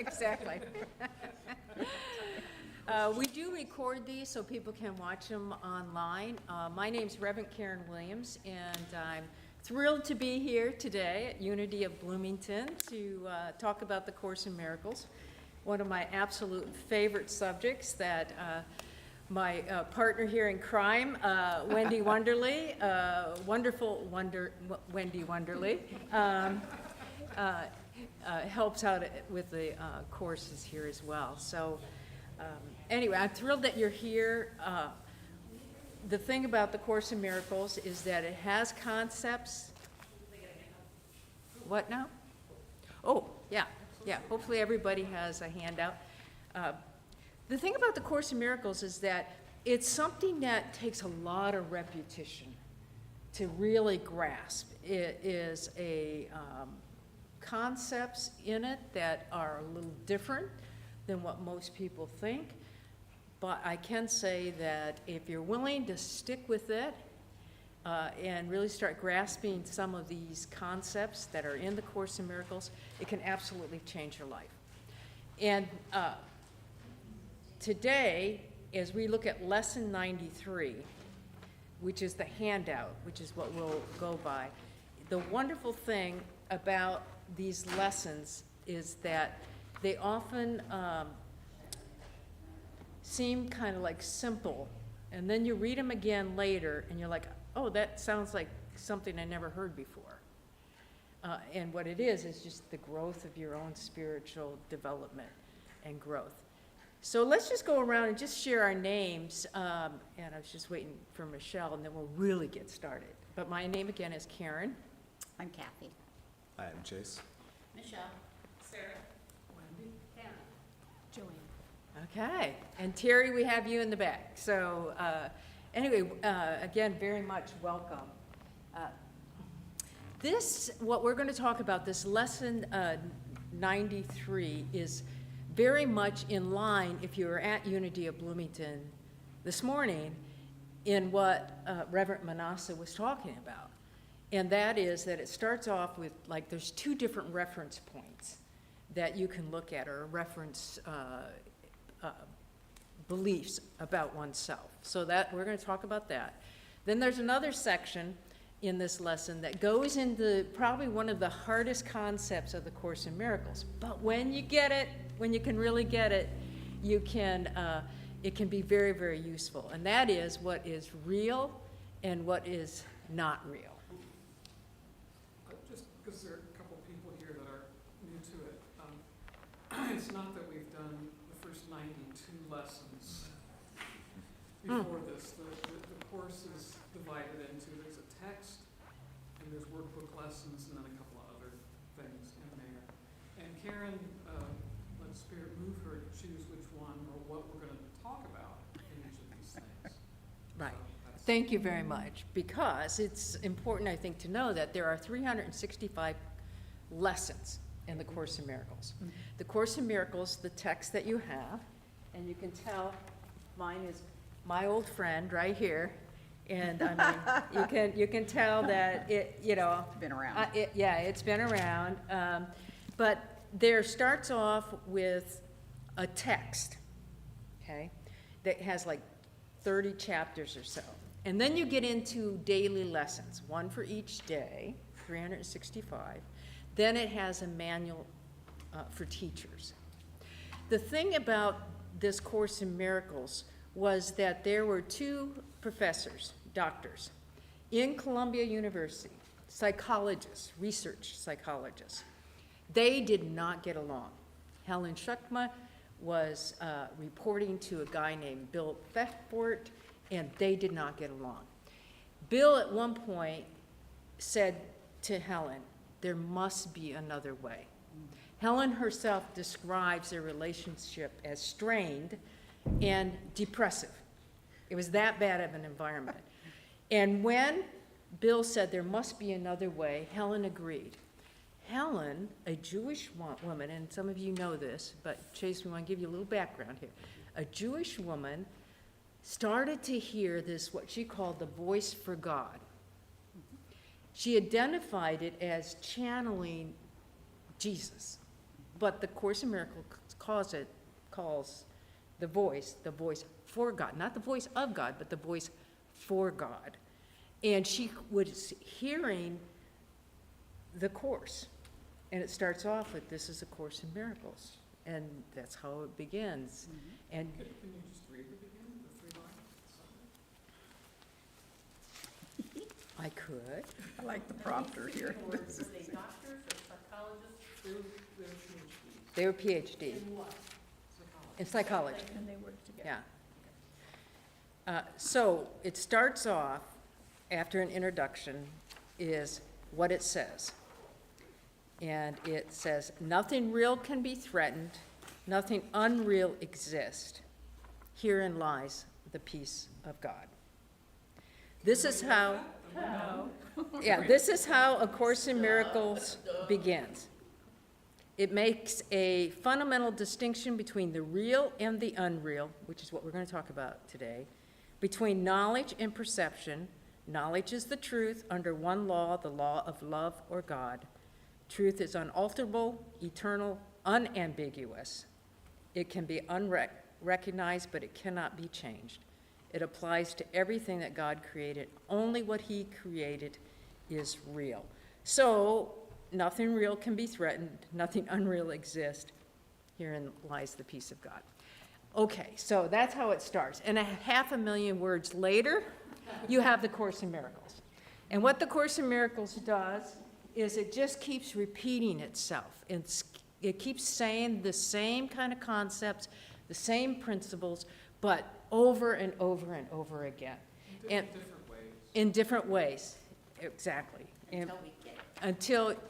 Exactly. We do record these so people can watch them online. My name's Reverend Karen Williams, and I'm thrilled to be here today at Unity of Bloomington to talk about the Course in Miracles, one of my absolute favorite subjects that my partner here in crime, Wendy Wonderley, Wendy Wonderley, helps out with the courses here as well. So anyway, I'm thrilled that you're here. The thing about the Course in Miracles is that it has concepts. What now? Oh, yeah. Hopefully everybody has a handout. The thing about the Course in Miracles is that it's something that takes a lot of repetition to really grasp. It is a concepts in it that are a little different than what most people think. But I can say that if you're willing to stick with it and really start grasping some of these concepts that are in the Course in Miracles, it can absolutely change your life. And today, as we look at Lesson 93, which is the handout, which is what we'll go by, the wonderful thing about these lessons is that they often seem kind of like simple, and then you read them again later and you're like, oh, that sounds like something I never heard before. And what it is just the growth of your own spiritual development and growth. So let's just go around and just share our names, and I was just waiting for Michelle, and then we'll really get started. But my name again is Karen. I'm Kathy. I am Chase. Michelle. Sarah. Wendy. Hannah. Joanne. Okay, and Terry, we have you in the back. So anyway, again, very much welcome. What we're going to talk about, this lesson 93, is very much in line, if you were at Unity of Bloomington this morning, in what Reverend Manasseh was talking about. And that is that it starts off with, like, there's two different reference points that you can look at, or reference beliefs about oneself. So that we're going to talk about that. Then there's another section in this lesson that goes into probably one of the hardest concepts of the Course in Miracles. But when you get it, when you can really get it, you can it can be very, very useful. And that is what is real and what is not real. Just because there are a couple people here that are new to it, it's not that we've done the first 92 lessons before this. The course is divided into, there's a text, and there's workbook lessons, and then a couple of other things in there. And Karen, let Spirit move her to choose which one or what we're going to talk about in each of these things. Right. So Thank you very much, because it's important, I think, to know that there are 365 lessons in the Course in Miracles. Mm-hmm. The Course in Miracles, the text that you have, and you can tell mine is my old friend right here, and I mean, you can tell that it, you know, Been around. it's been around, but there starts off with a text, okay, that has like 30 chapters or so. And then you get into daily lessons, one for each day, 365. Then it has a manual for teachers. The thing about this Course in Miracles was that there were two professors, doctors, in Columbia University, psychologists, research psychologists. They did not get along. Helen Schuckma was reporting to a guy named Bill Fechtfort, and they did not get along. Bill at one point said to Helen, there must be another way. Helen herself describes their relationship as strained and depressive. It was that bad of an environment. And when Bill said there must be another way, Helen agreed. Helen, a Jewish woman, and some of you know this, but Chase, we want to give you a little background here. A Jewish woman started to hear this, what she called the voice for God. She identified it as channeling Jesus. but the Course in Miracles calls the voice for God, not the voice of God, but the voice for God. And she was hearing the Course, and it starts off with, "This is a Course in Miracles," and that's how it begins. And Can you just read the beginning, the 3 lines? I could. I like the prompter here. Were they doctors or psychologists? They're PhDs. They were PhD In what? in psychology. And they work together. Yeah. So it starts off, after an introduction, is what it says. And it says, "Nothing real can be threatened, nothing unreal exists. Herein lies the peace of God." This is how, this is how A Course in Miracles begins. It makes a fundamental distinction between the real and the unreal, which is what we're going to talk about today, between knowledge and perception. Knowledge is the truth under one law, the law of love or God. Truth is unalterable, eternal, unambiguous. It can be unrecognized, but it cannot be changed. It applies to everything that God created. Only what he created is real. So nothing real can be threatened, nothing unreal exists. Herein lies the peace of God. Okay, so that's how it starts. And 500,000 words later, you have the Course in Miracles. And what the Course in Miracles does is it just keeps repeating itself. It keeps saying the same kind of concepts, the same principles, but over and over and over again. In And different ways. in different ways, exactly. And Until we get it.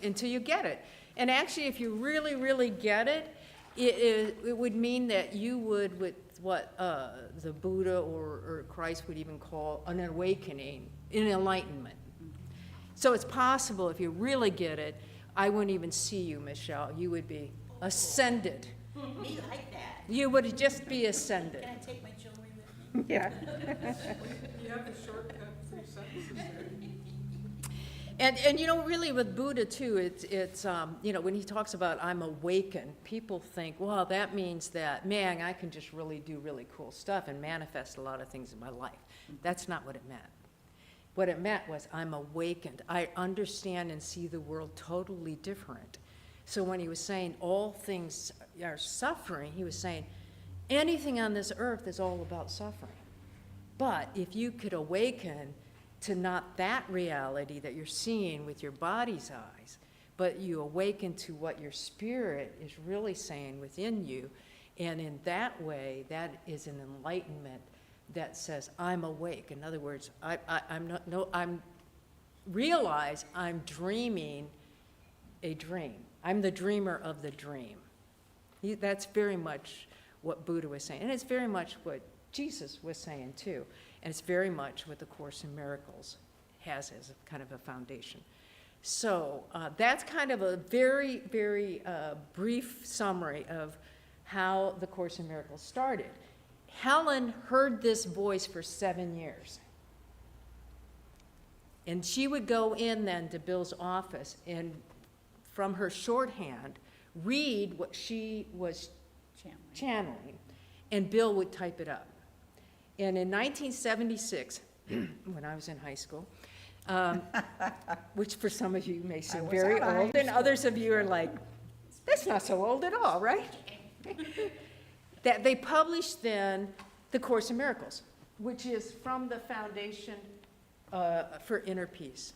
until you get it. And actually, if you really, really get it, it would mean that you would, with what the Buddha or Christ would even call an awakening, an enlightenment. So it's possible, if you really get it, I wouldn't even see you, Michelle. You would be ascended. Me like that. You would just be ascended. Can I take my jewelry with me? Yeah. You have the shortcut 3 sentences there. And you know, really with Buddha too, it's you know, when he talks about I'm awakened, people think, well, that means that, man, I can just really do really cool stuff and manifest a lot of things in my life. That's not what it meant. What it meant was I'm awakened. I understand and see the world totally different. So when he was saying all things are suffering, he was saying anything on this earth is all about suffering. But if you could awaken to not that reality that you're seeing with your body's eyes, but you awaken to what your spirit is really saying within you, and in that way, that is an enlightenment that says, I'm awake. In other words, realize I'm dreaming a dream. I'm the dreamer of the dream. That's very much what Buddha was saying, and it's very much what Jesus was saying too. And it's very much what the Course in Miracles has as a kind of a foundation. So that's kind of a very, very brief summary of how the Course in Miracles started. Helen heard this voice for 7 years. And she would go in then to Bill's office and from her shorthand read what she was channeling, and Bill would type it up. And in 1976, when I was in high school, which for some of you may seem very old, and others of you are like, that's not so old at all, right? That they published then the Course in Miracles, which is from the Foundation for Inner Peace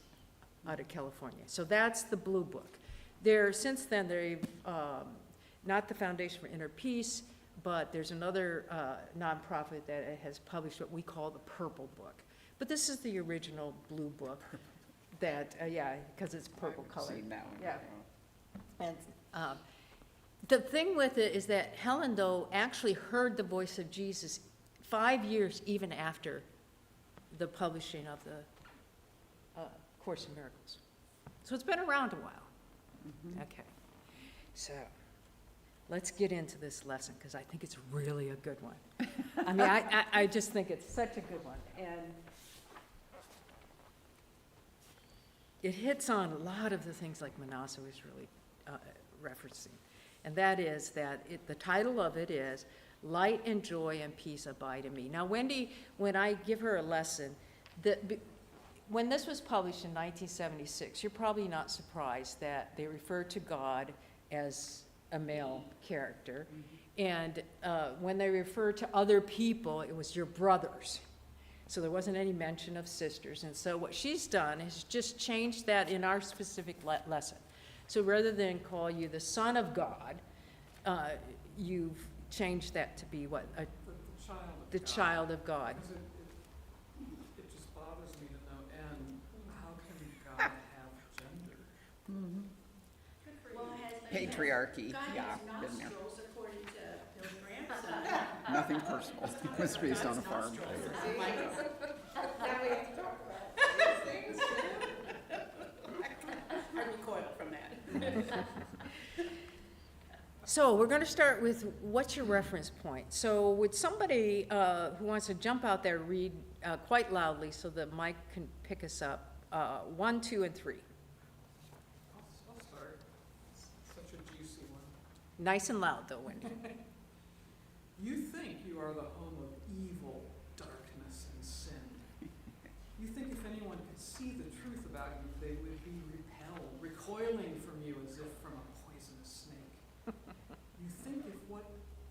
out of California. So that's the blue book. Since then, they've, not the Foundation for Inner Peace, but there's another nonprofit that has published what we call the Purple Book. But this is the original blue book that, because it's purple colored. Yeah. And the thing with it is that Helen, though, actually heard the voice of Jesus 5 years even after the publishing of the Course in Miracles. So it's been around a while. Mm-hmm. Okay. So let's get into this lesson, because I think it's really a good one. I mean, I just think it's such a good one. And it hits on a lot of the things like Manasa was really referencing. And that is that the title of it is Light and Joy and Peace Abide in Me. Now, Wendy, when I give her a lesson, when this was published in 1976, you're probably not surprised that they refer to God as a male character. And when they refer to other people, it was your brothers. So there wasn't any mention of sisters. And so what she's done is just changed that in our specific lesson. So rather than call you the Son of God, you've changed that to be what? The child of The God. child of God. Because it just bothers me to no end, how can God have gender? Well, has Patriarchy, God yeah, has been there. nostrils according to Bill Grandson. Nothing personal. It was raised on a farm. Now we have to talk about those things. I recoil from that. So we're going to start with what's your reference point? So would somebody who wants to jump out there read quite loudly so that Mike can pick us up 1, 2, and 3. I'll start. It's such a juicy one. Nice and loud though, Wendy. You think you are the home of evil, darkness, and sin. You think if anyone could see the truth about you, they would be repelled, recoiling from you as if from a poisonous snake. You think if what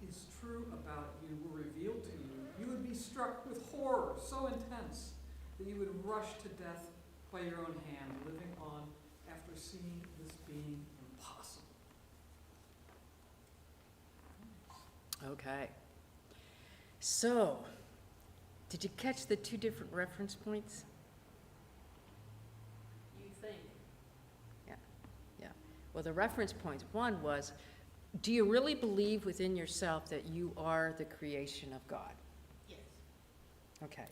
is true about you were revealed to you, you would be struck with horror so intense that you would rush to death by your own hand, living on after seeing this being impossible. Okay. So, did you catch the 2 different reference points? You think. Yeah. Well, the reference points, one was, do you really believe within yourself that you are the creation of God? Yes. Okay.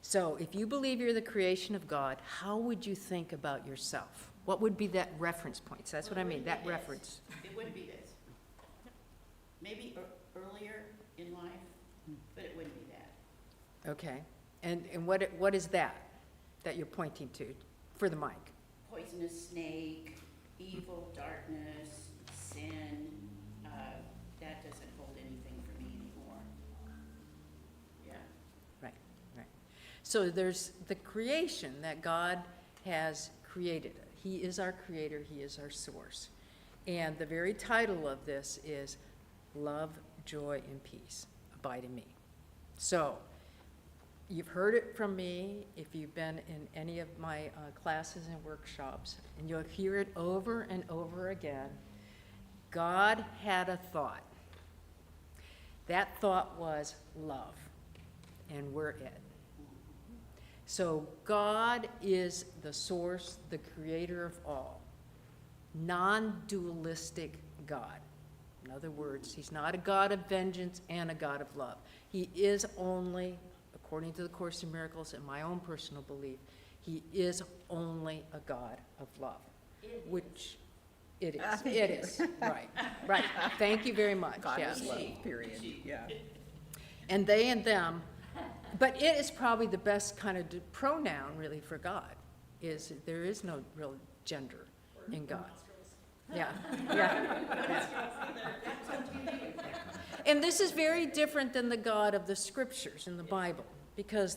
So if you believe you're the creation of God, how would you think about yourself? What would be that reference point? So that's what I mean, that reference. It would be this. Maybe earlier in life, but it wouldn't be that. Okay. And what is that you're pointing to for the mic? Poisonous snake, evil, darkness, sin, that doesn't hold anything for me anymore. Yeah. Right. So there's the creation that God has created. He is our creator, he is our source. And the very title of this is Love, Joy, and Peace Abide in Me. So, you've heard it from me if you've been in any of my classes and workshops, and you'll hear it over and over again. God had a thought. That thought was love, and we're it. So God is the source, the creator of all, non-dualistic God. In other words, he's not a God of vengeance and a God of love. He is only, according to the Course in Miracles and my own personal belief, he is only a God of love, which it is. It is, right. Thank you very much, God yes. is love, period, yeah. And they and them, but it is probably the best kind of pronoun really for God, is there is no real gender in God. Yeah. And this is very different than the God of the scriptures in the Bible, because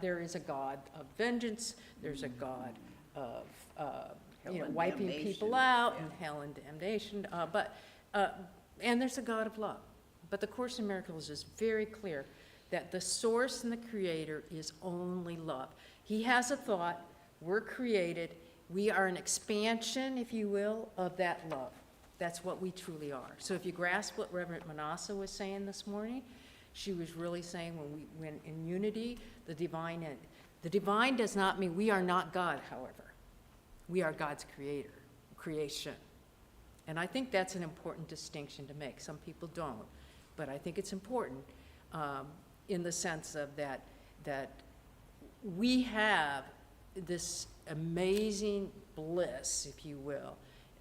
there is a God of vengeance, there's a God of and wiping damnation. people out and hell and damnation, and there's a God of love. But the Course in Miracles is very clear that the source and the creator is only love. He has a thought, we're created, we are an expansion, if you will, of that love. That's what we truly are. So if you grasp what Reverend Manassa was saying this morning, she was really saying when in unity, the divine does not mean we are not God, however. We are God's creation. And I think that's an important distinction to make. Some people don't, but I think it's important in the sense of that we have this amazing bliss, if you will,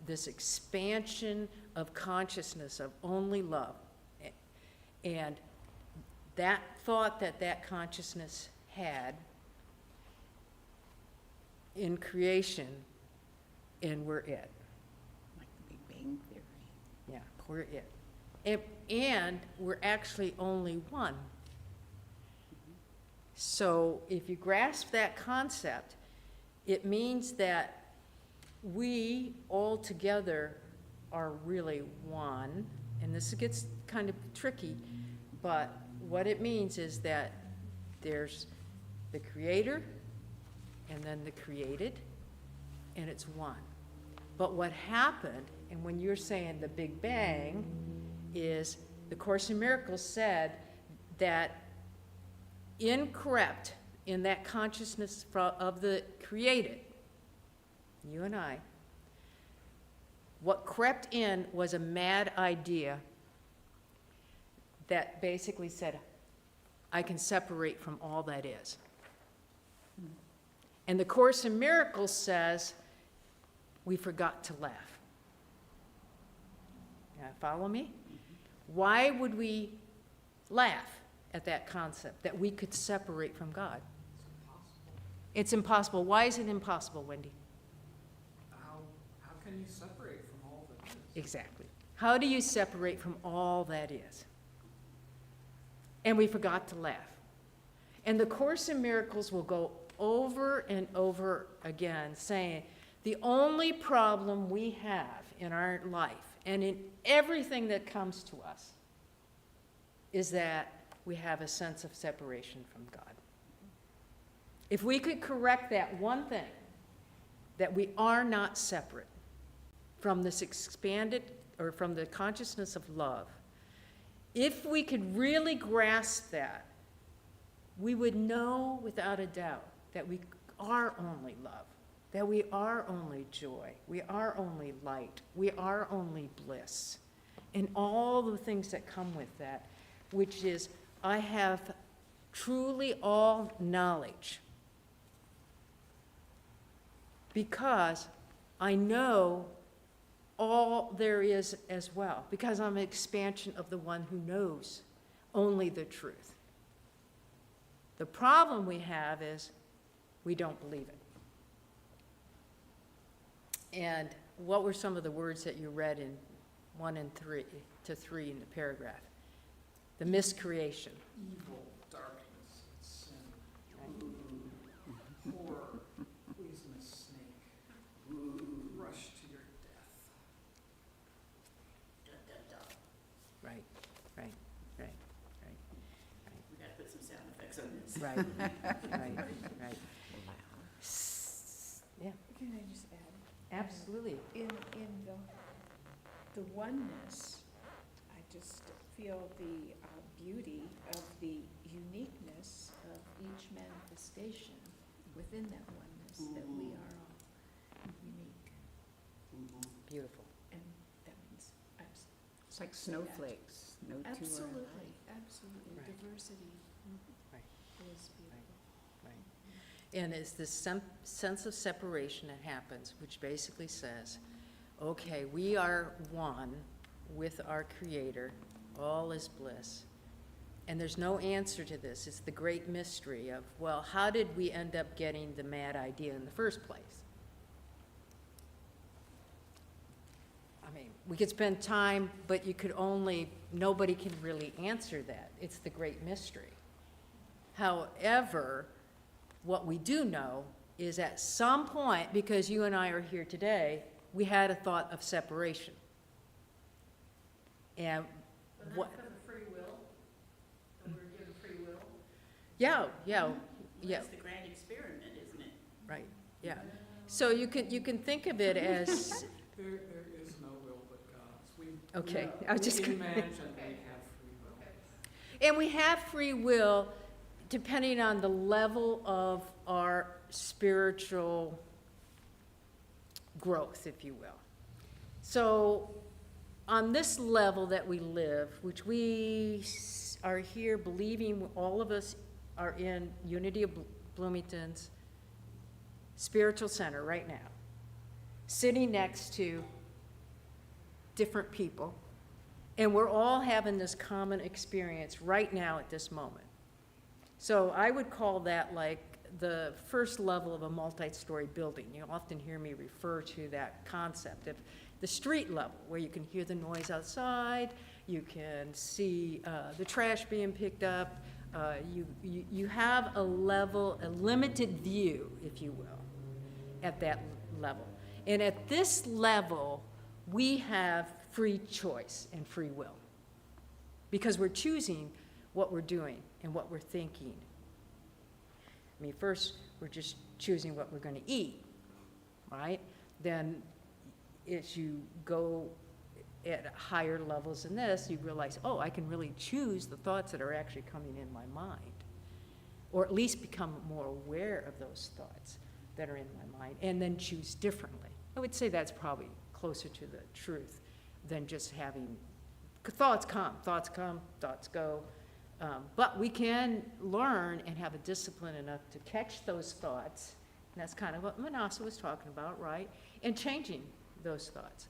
this expansion of consciousness of only love. And that thought that consciousness had in creation, and we're it. Like the Big Bang Theory. Yeah. We're it. And we're actually only one. So if you grasp that concept, it means that we all together are really one. And this gets kind of tricky, but what it means is that there's the creator and then the created, and it's one. But what happened, and when you're saying the Big Bang, is the Course in Miracles said that incorrect in that consciousness of the created, you and I, what crept in was a mad idea that basically said, I can separate from all that is. And the Course in Miracles says, we forgot to laugh. Now, follow me? Why would we laugh at that concept, that we could separate from God? It's impossible. Why is it impossible, Wendy? How can you separate from all that is? Exactly. How do you separate from all that is? And we forgot to laugh. And the Course in Miracles will go over and over again saying, the only problem we have in our life and in everything that comes to us is that we have a sense of separation from God. If we could correct that one thing, that we are not separate from this expanded, or from the consciousness of love, if we could really grasp that, we would know without a doubt that we are only love, that we are only joy, we are only light, we are only bliss, and all the things that come with that, which is, I have truly all knowledge because I know all there is as well, because I'm an expansion of the one who knows only the truth. The problem we have is we don't believe it. And what were some of the words that you read in 1 and 3 to 3 in the paragraph? The miscreation. Evil, darkness, sin, horror, poisonous snake, rush to your death. Da, da, da. Right, right, right, We gotta put some sound effects on this. right, right, right. Yeah, Can I just add? absolutely. In the oneness, I just feel the beauty of the uniqueness of each manifestation within that oneness, that we are all unique. Beautiful. And that means, It's like snowflakes, no two are alike. absolutely, absolutely, Right. diversity Right. is beautiful. And it's this sense of separation that happens, which basically says, okay, we are one with our Creator, all is bliss. And there's no answer to this. It's the great mystery of, well, how did we end up getting the mad idea in the first place? I mean, we could spend time, but nobody can really answer that. It's the great mystery. However, what we do know is at some point, because you and I are here today, we had a thought of separation. And what? But not for the free will, that we're given free will. Yeah. That's the grand experiment, isn't it? Right, yeah. So you can think of it as, There is no will but God's. okay, I was just We gonna. imagine we have free will. And we have free will depending on the level of our spiritual growth, if you will. So on this level that we live, which we are here believing all of us are in Unity of Bloomington's spiritual center right now, sitting next to different people, and we're all having this common experience right now at this moment. So I would call that like the first level of a multi-story building. You often hear me refer to that concept of the street level, where you can hear the noise outside, you can see the trash being picked up, you have a level, a limited view, if you will, at that level. And at this level, we have free choice and free will, because we're choosing what we're doing and what we're thinking. I mean, first, we're just choosing what we're going to eat, right? Then, as you go at higher levels than this, you realize, oh, I can really choose the thoughts that are actually coming in my mind, or at least become more aware of those thoughts that are in my mind, and then choose differently. I would say that's probably closer to the truth than just having thoughts come, thoughts go. But we can learn and have a discipline enough to catch those thoughts, and that's kind of what Manasa was talking about, right? And changing those thoughts.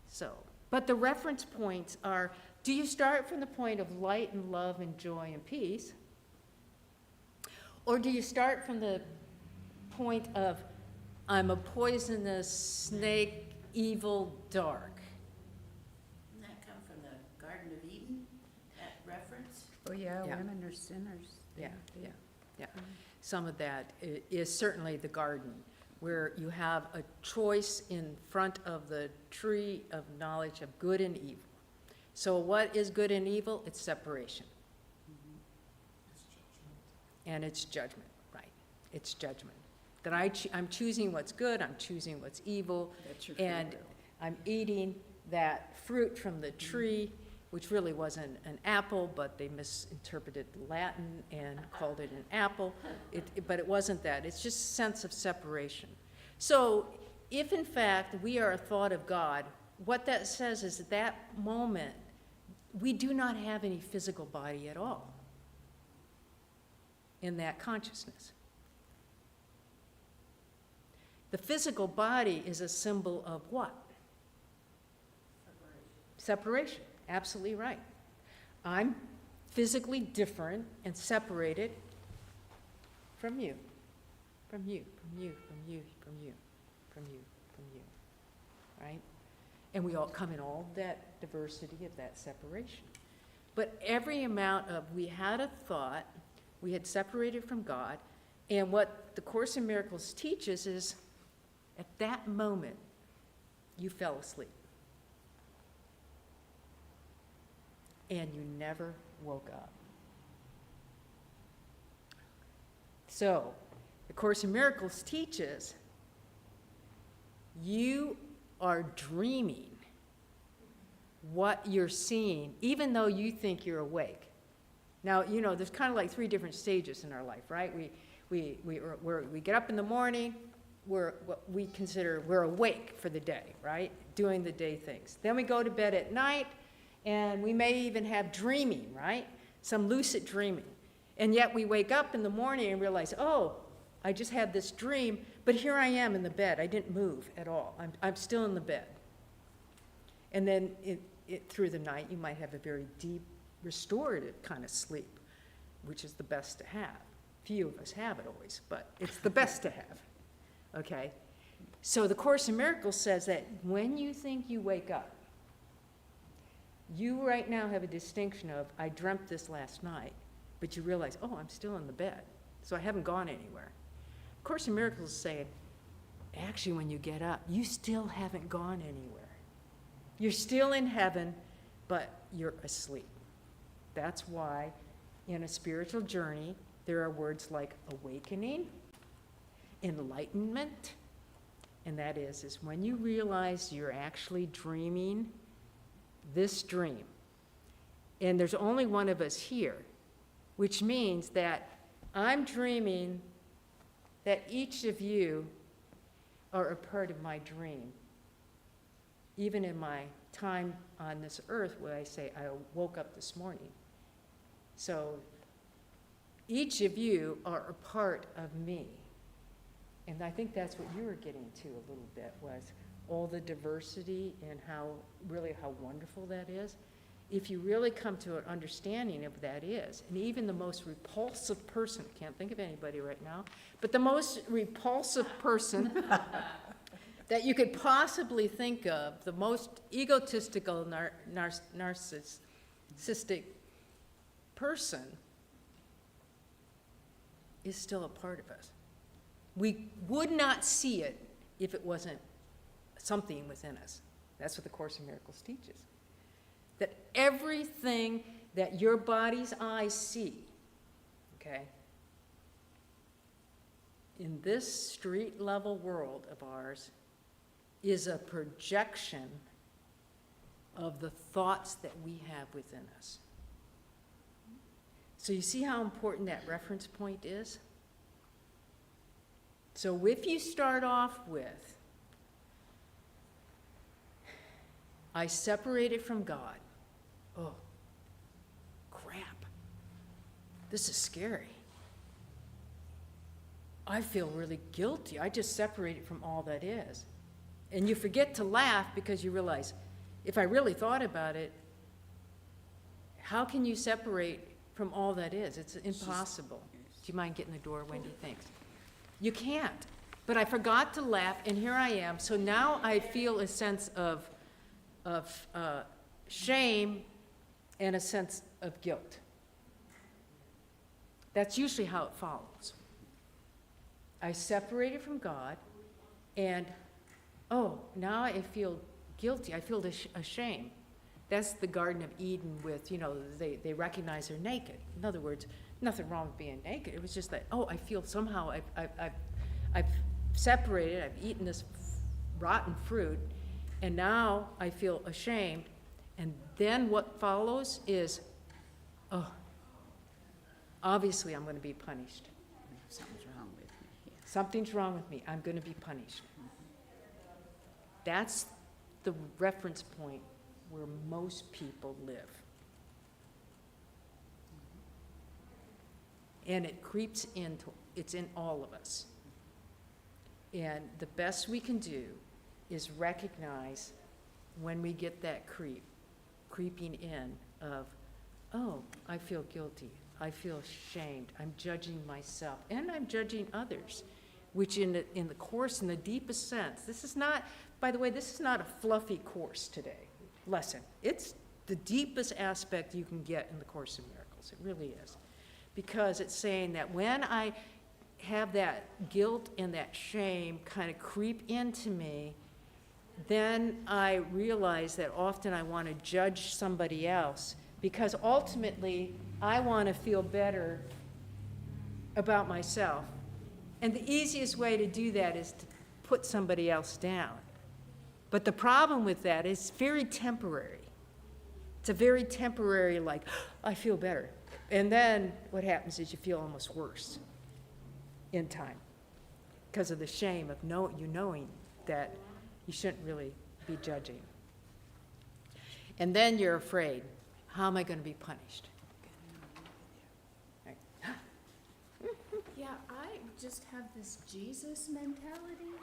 So, but the reference points are, do you start from the point of light and love and joy and peace? Or do you start from the point of, I'm a poisonous snake, evil, dark? Doesn't that come from the Garden of Eden, that reference? Oh, yeah, Yeah. women are sinners. Yeah. Some of that is certainly the garden, where you have a choice in front of the tree of knowledge of good and evil. So what is good and evil? It's separation. It's judgment. And it's judgment, right? It's judgment. That I'm choosing what's good, I'm choosing what's evil, That's your free and will. I'm eating that fruit from the tree, which really wasn't an apple, but they misinterpreted Latin and called it an apple. But it wasn't that. It's just a sense of separation. So if, in fact, we are a thought of God, what that says is at that moment, we do not have any physical body at all in that consciousness. The physical body is a symbol of what? Separation. Absolutely right. I'm physically different and separated from you, from you, from you, from you, from you, from you, from you, right? And we all come in all that diversity of that separation. But every amount of, we had a thought, we had separated from God, and what the Course in Miracles teaches is, at that moment, you fell asleep. And you never woke up. So, the Course in Miracles teaches you are dreaming what you're seeing, even though you think you're awake. Now, you know, there's kind of like 3 different stages in our life, right? We get up in the morning, what we consider we're awake for the day, right? Doing the day things. Then we go to bed at night, and we may even have dreaming, right? Some lucid dreaming. And yet we wake up in the morning and realize, oh, I just had this dream, but here I am in the bed. I didn't move at all. I'm still in the bed. And then through the night, you might have a very deep, restorative kind of sleep, which is the best to have. Few of us have it always, but it's the best to have, okay? So the Course in Miracles says that when you think you wake up, you right now have a distinction of, I dreamt this last night, but you realize, oh, I'm still in the bed, so I haven't gone anywhere. Course in Miracles is saying, actually, when you get up, you still haven't gone anywhere. You're still in heaven, but you're asleep. That's why in a spiritual journey, there are words like awakening, enlightenment, and that is when you realize you're actually dreaming this dream. And there's only one of us here, which means that I'm dreaming that each of you are a part of my dream. Even in my time on this earth where I say I woke up this morning. So each of you are a part of me. And I think that's what you were getting to a little bit, was all the diversity and how wonderful that is. If you really come to an understanding of that is, and even the most repulsive person, can't think of anybody right now, but the most repulsive person that you could possibly think of, the most egotistical, narcissistic person is still a part of us. We would not see it if it wasn't something within us. That's what the Course in Miracles teaches. That everything that your body's eyes see, okay, in this street level world of ours is a projection of the thoughts that we have within us. So you see how important that reference point is? So if you start off with, I separated from God. Oh, crap. This is scary. I feel really guilty. I just separated from all that is. And you forget to laugh because you realize, if I really thought about it, how can you separate from all that is? It's impossible. Do you mind getting the door, Wendy? Thanks. You can't. But I forgot to laugh, and here I am. So now I feel a sense of shame and a sense of guilt. That's usually how it follows. I separated from God, and oh, now I feel guilty. I feel ashamed. That's the Garden of Eden with, they recognize they're naked. In other words, nothing wrong with being naked. It was just that, oh, I feel somehow I've separated, I've eaten this rotten fruit, and now I feel ashamed. And then what follows is, oh, obviously I'm going to be punished. Something's wrong with me. Yeah. Something's wrong with me. I'm going to be punished. That's the reference point where most people live. And it creeps into, it's in all of us. And the best we can do is recognize when we get that creeping in of, oh, I feel guilty. I feel ashamed. I'm judging myself. And I'm judging others, which in the Course, in the deepest sense, this is not, by the way, this is not a fluffy Course today, lesson. It's the deepest aspect you can get in the Course in Miracles. It really is. Because it's saying that when I have that guilt and that shame kind of creep into me, then I realize that often I want to judge somebody else because ultimately I want to feel better about myself. And the easiest way to do that is to put somebody else down. But the problem with that is very temporary. It's a very temporary, like, I feel better. And then what happens is you feel almost worse in time because of the shame of knowing that you shouldn't really be judging. And then you're afraid, how am I going to be punished? Right. Yeah, I just have this Jesus mentality,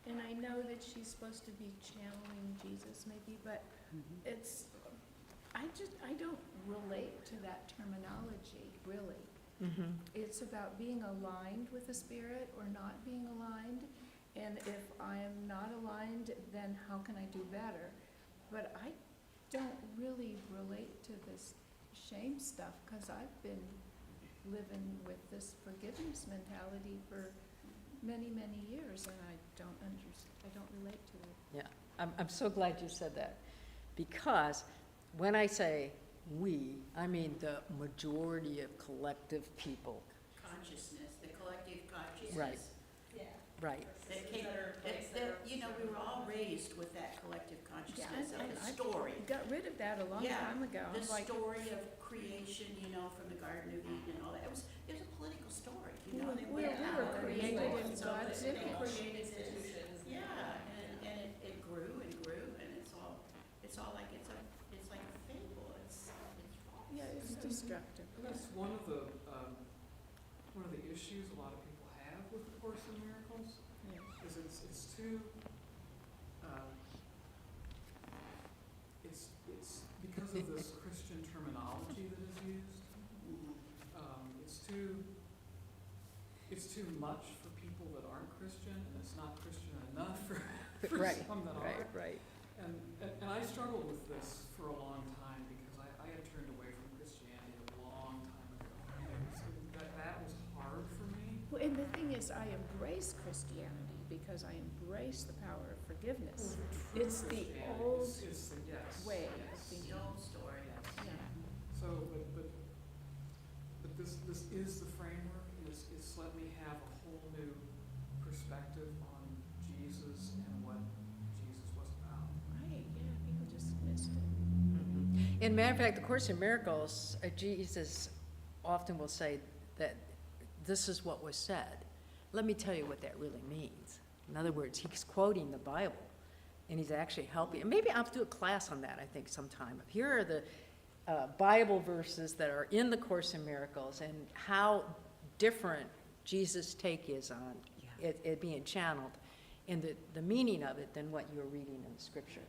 and I know that she's supposed to be channeling Jesus maybe, but I don't relate to that terminology, really. Mm-hmm. It's about being aligned with the Spirit or not being aligned, and if I'm not aligned, then how can I do better? But I don't really relate to this shame stuff, because I've been living with this forgiveness mentality for many, many years, and I don't relate to it. Yeah, I'm so glad you said that, because when I say we, I mean the majority of collective people. Consciousness, the collective consciousness. Right. Right. That came, we were all raised with that collective consciousness of the I story. got rid of that a long Yeah, time ago. The Like, story of creation, from the Garden of Eden and all that. It was a political story, We were created in God's image. Yeah, and it grew and grew, and it's all like it's like a fable. It's false. Yeah, it's destructive. And that's one of the issues a lot of people have with the Course in Miracles, is it's too, it's because of this Christian terminology that is used, it's too much for people that aren't Christian, and it's not Christian enough for for Right, some that right, are. right. And I struggled with this for a long time because I had turned away from Christianity a long time ago. And that was hard for me. Well, and the thing is, I embrace Christianity because I embrace the power of forgiveness. True It's the Christianity old is the yes. way of Yes. thinking. The old story. Yeah. So, but this is the framework, and it's let me have a whole new perspective on Jesus and what Jesus was about. Right, yeah, people just missed it. Mhm. In matter of fact, the Course in Miracles, Jesus often will say that this is what was said. Let me tell you what that really means. In other words, he's quoting the Bible, and he's actually helping. And maybe I'll do a class on that, I think, sometime. Here are the Bible verses that are in the Course in Miracles and how different Jesus' take is on it being channeled and the meaning of it than what you're reading in the scripture.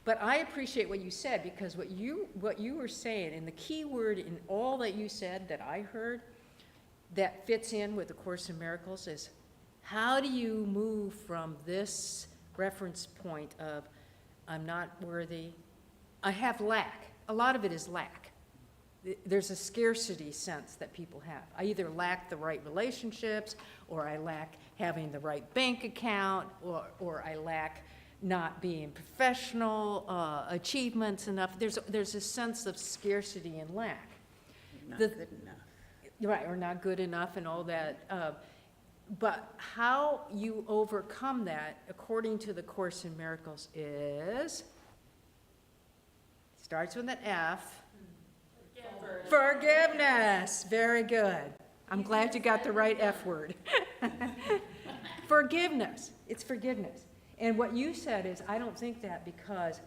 But I appreciate what you said, because what you were saying, and the key word in all that you said that I heard that fits in with the Course in Miracles is, how do you move from this reference point of I'm not worthy, I have lack. A lot of it is lack. There's a scarcity sense that people have. I either lack the right relationships, or I lack having the right bank account, or I lack not being professional, achievements enough. There's a sense of scarcity and lack. Not The- good enough. Right, or not good enough and all that. But how you overcome that, according to the Course in Miracles, is, starts with an F. Forgiveness. Very good. I'm glad you got the right F word. Forgiveness. It's forgiveness. And what you said is, I don't think that, because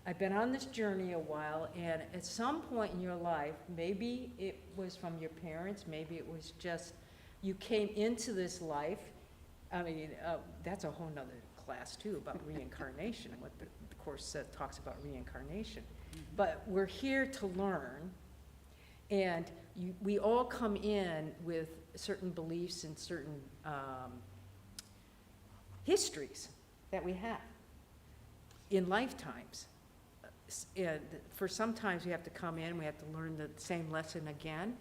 I've been on this journey a while, and at some point in your life, maybe it was from your parents, maybe it was just you came into this life. I mean, that's a whole nother class too, about reincarnation, what the Course talks about reincarnation. But we're here to learn, and we all come in with certain beliefs and certain histories that we have in lifetimes. And for sometimes we have to come in, we have to learn the same lesson again,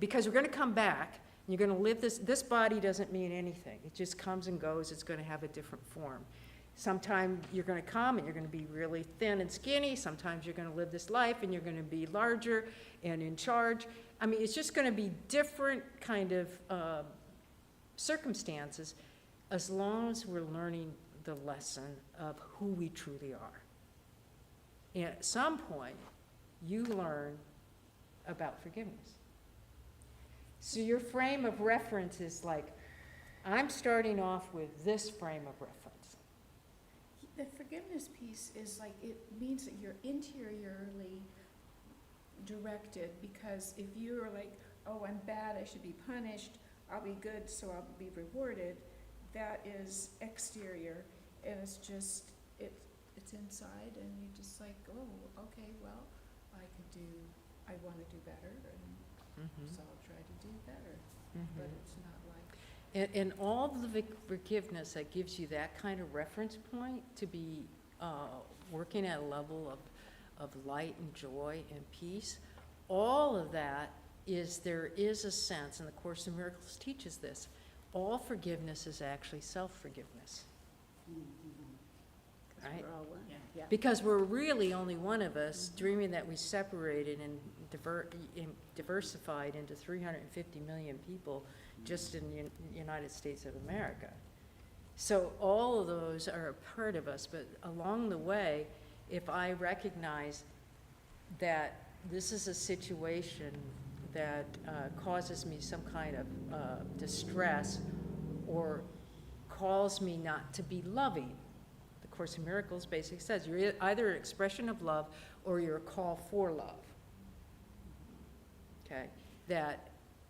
because we're going to come back, and you're going to live this body doesn't mean anything. It just comes and goes. It's going to have a different form. Sometimes you're going to come and you're going to be really thin and skinny. Sometimes you're going to live this life and you're going to be larger and in charge. I mean, it's just going to be different kind of circumstances, as long as we're learning the lesson of who we truly are. And at some point, you learn about forgiveness. So your frame of reference is like, I'm starting off with this frame of reference. The forgiveness piece is like, it means that you're interiorly directed, because if you're like, oh, I'm bad, I should be punished, I'll be good, so I'll be rewarded, that is exterior, and it's just, it's inside, and you're just like, oh, okay, well, I want to do better, and so I'll try to do better, but it's not like. And all the forgiveness that gives you that kind of reference point to be working at a level of light and joy and peace, all of that there is a sense, and the Course in Miracles teaches this, all forgiveness is actually self-forgiveness. Right? We're all one, yeah. Because we're really only one of us, dreaming that we separated and diversified into 350 million people just in the United States of America. So all of those are a part of us, but along the way, if I recognize that this is a situation that causes me some kind of distress, or calls me not to be loving, the Course in Miracles basically says you're either an expression of love or you're a call for love. Okay? That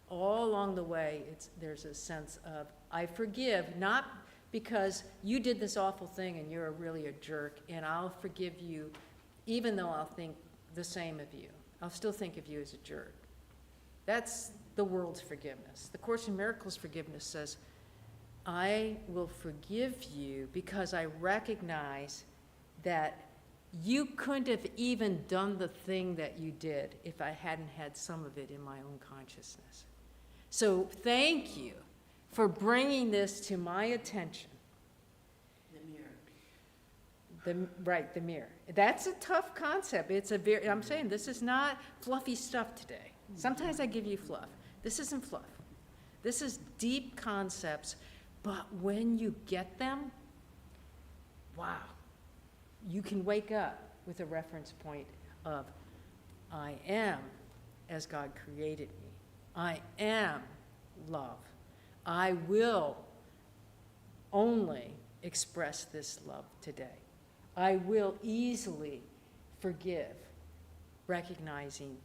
all along the way, there's a sense of, I forgive, not because you did this awful thing and you're really a jerk, and I'll forgive you even though I'll think the same of you. I'll still think of you as a jerk. That's the world's forgiveness. The Course in Miracles forgiveness says, I will forgive you because I recognize that you couldn't have even done the thing that you did if I hadn't had some of it in my own consciousness. So thank you for bringing this to my attention. The mirror. Right, the mirror. That's a tough concept. I'm saying this is not fluffy stuff today. Sometimes I give you fluff. This isn't fluff. This is deep concepts, but when you get them, wow, you can wake up with a reference point of, I am as God created me. I am love. I will only express this love today. I will easily forgive, recognizing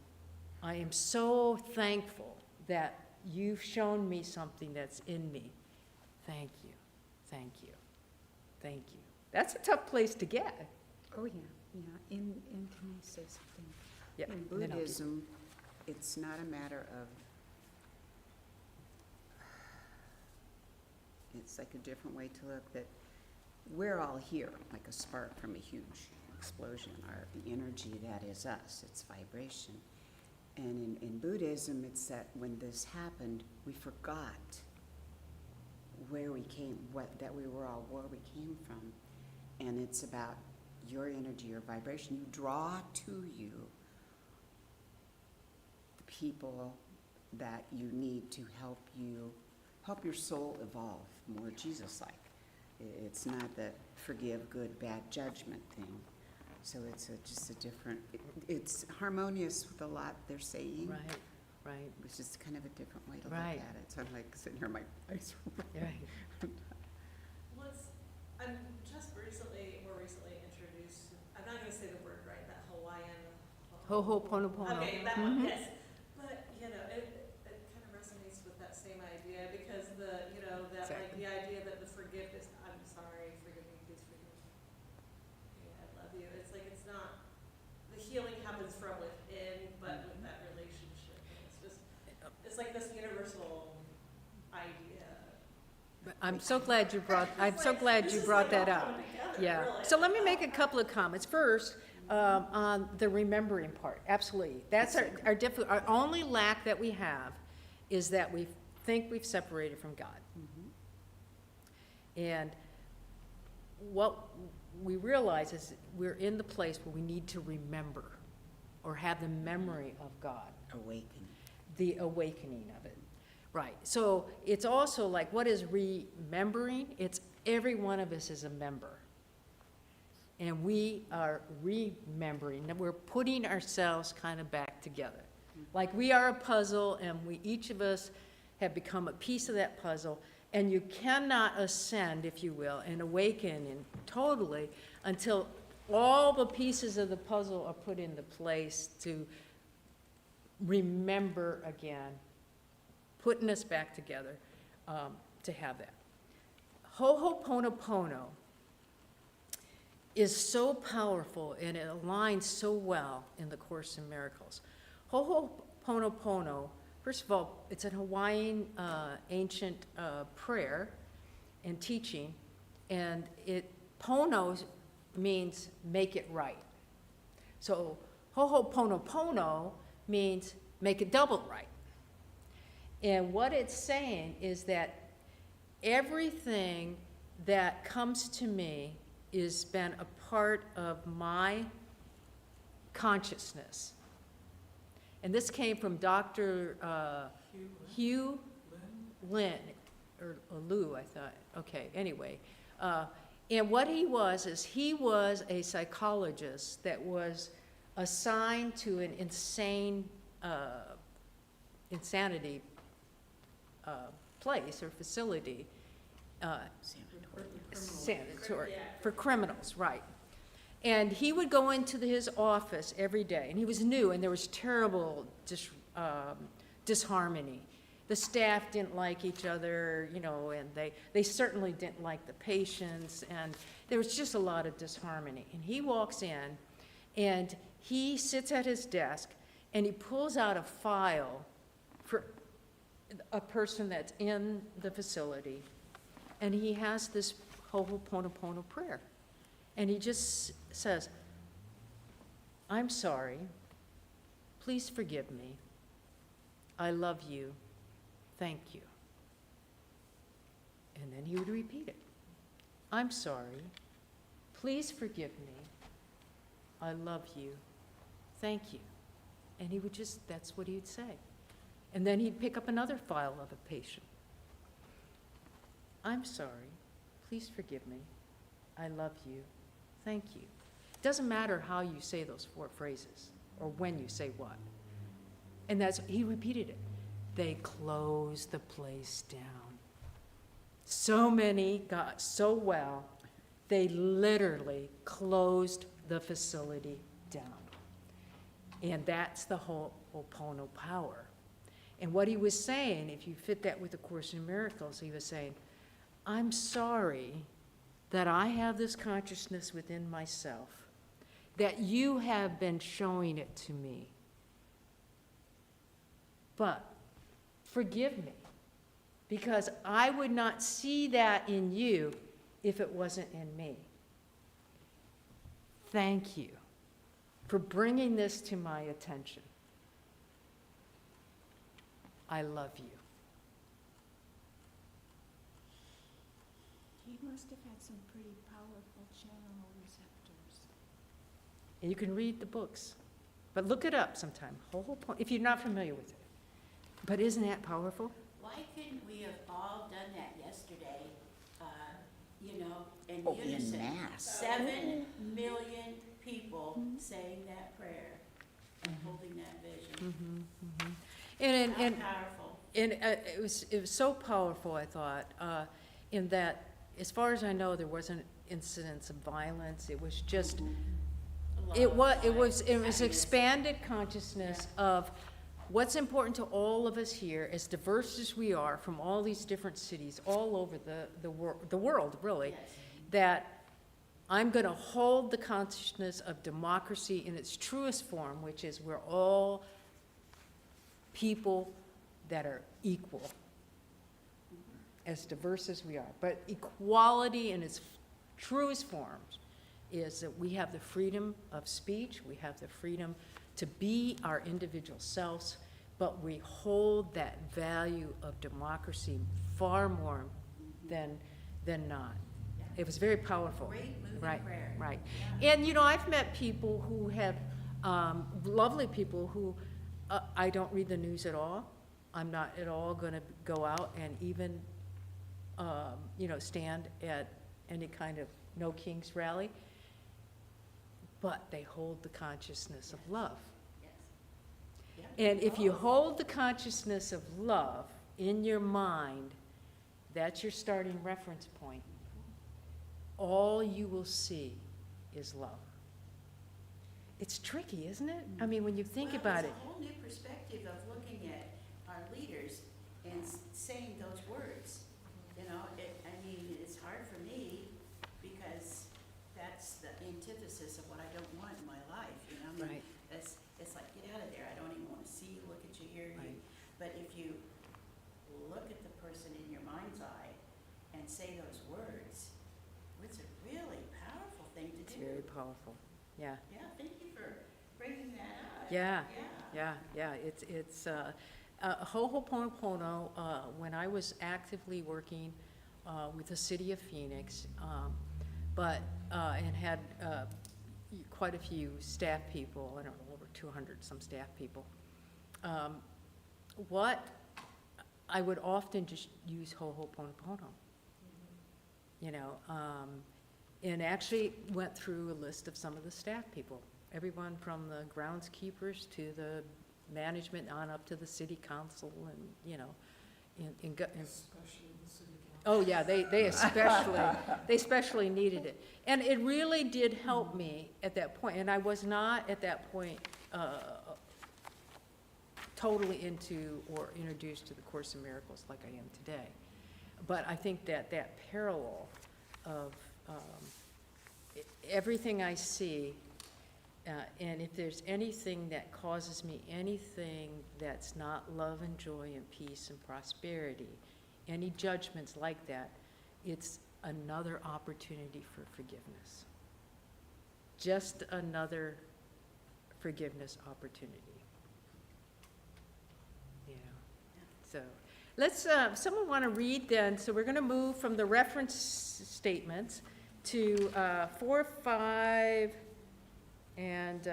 I am so thankful that you've shown me something that's in me. Thank you, thank you, thank you. That's a tough place to get. Oh, yeah, yeah. And can I say something? Yeah, In and then I'll do- Buddhism, it's not a matter of, it's like a different way to look that we're all here, like a spark from a huge explosion, or the energy that is us, it's vibration. And in Buddhism, it's that when this happened, we forgot where we came, that we were all where we came from. And it's about your energy, your vibration. You draw to you the people that you need to help your soul evolve more Jesus-like. It's not that forgive, good, bad judgment thing. So it's just a different, it's harmonious with a lot they're saying. Right, right, Which is kind of a different way to Right. look at it. So I'm like sitting here, my eyes are right. I'm just more recently introduced, I'm not gonna say the word right, that Hawaiian. Ho'oponopono. Okay, that one, Mhm. yes. But, it kind of resonates with that same idea, because that like Exactly. the idea that the forgiveness, I'm sorry, forgive me, please forgive me. Yeah, I love you. It's like, it's not, the healing happens from within, but with that relationship. And it's like this universal idea. I'm so glad you brought that up. Yeah. So let me make a couple of comments. First, on the remembering part, absolutely. That's our only lack that we have is that we think we've separated from God. And what we realize is we're in the place where we need to remember or have the memory of God, awakening. the awakening of it. Right. So it's also like, what is remembering? It's every one of us is a member. And we are remembering, and we're putting ourselves kind of back together. Like we are a puzzle, and each of us have become a piece of that puzzle, and you cannot ascend, if you will, and awaken and totally until all the pieces of the puzzle are put into place to remember again, putting us back together to have that. Ho'oponopono is so powerful, and it aligns so well in the Course in Miracles. Ho'oponopono, first of all, it's a Hawaiian ancient prayer and teaching, and pono means make it right. So ho'oponopono means make it double right. And what it's saying is that everything that comes to me has been a part of my consciousness. And this came from Dr. Hugh Lin, or Lou, I thought. Okay, anyway. And what he was is he was a psychologist that was assigned to an insanity place or facility, sanitary, for criminals, right. And he would go into his office every day, and he was new, and there was terrible disharmony. The staff didn't like each other, and they certainly didn't like the patients, and there was just a lot of disharmony. And he walks in, and he sits at his desk, and he pulls out a file for a person that's in the facility, and he has this Ho'oponopono prayer. And he just says, I'm sorry, please forgive me, I love you, thank you. And then he would repeat it. I'm sorry, please forgive me, I love you, thank you. And he would just, that's what he'd say. And then he'd pick up another file of a patient. I'm sorry, please forgive me, I love you, thank you. It doesn't matter how you say those 4 phrases or when you say what. And that's, he repeated it. They closed the place down. So many got so well, they literally closed the facility down. And that's the Ho'oponopono power. And what he was saying, if you fit that with the Course in Miracles, he was saying, I'm sorry that I have this consciousness within myself, that you have been showing it to me. But forgive me, because I would not see that in you if it wasn't in me. Thank you for bringing this to my attention. I love you. He must have had some pretty powerful channel receptors. And you can read the books, but look it up sometime, if you're not familiar with it. But isn't that powerful? Why couldn't we have all done that yesterday, in Oh, in unison? mass. 7 million people saying that prayer and holding that vision. And How powerful. it was so powerful, I thought, in that, as far as I know, there wasn't incidents of violence. It was just, it was expanded consciousness of what's important to all of us here, as diverse as we are, from all these different cities, all over the world, really, Yes. that I'm going to hold the consciousness of democracy in its truest form, which is we're all people that are equal, as diverse as we are. But equality in its truest forms is that we have the freedom of speech, we have the freedom to be our individual selves, but we hold that value of democracy far more than not. It was very powerful. Great moving Right, prayer. right. Yeah. And, I've met people who have, lovely people who, I don't read the news at all. I'm not at all gonna go out and even, stand at any kind of No Kings rally. But they hold the consciousness of love. Yes. Yeah. And if you hold the consciousness of love in your mind, that's your starting reference point. All you will see is love. It's tricky, isn't it? I mean, when you think about it. It's a whole new perspective of looking at our leaders and saying those words. It's hard for me because that's the antithesis of what I don't want in my life, Right. It's like, get out of there, I don't even want to see you, look at you, hear you. Right. But if you look at the person in your mind's eye and say those words, it's a really powerful thing to It's do. very powerful, yeah. Yeah, thank you for bringing that up. Yeah, Yeah. yeah, it's Ho'oponopono, when I was actively working with the city of Phoenix, and had quite a few staff people, I don't know, over 200 some staff people. What I would often just use Ho'oponopono, and actually went through a list of some of the staff people, everyone from the groundskeepers to the management on up to the city council and, Especially the city council. oh yeah, they especially needed it. And it really did help me at that point, and I was not at that point totally into or introduced to the Course in Miracles like I am today. But I think that parallel of everything I see, and if there's anything that causes me anything that's not love and joy and peace and prosperity, any judgments like that, it's another opportunity for forgiveness. Just another forgiveness opportunity. You know, so let's, someone want to read then, so we're going to move from the reference statements to 4, 5, and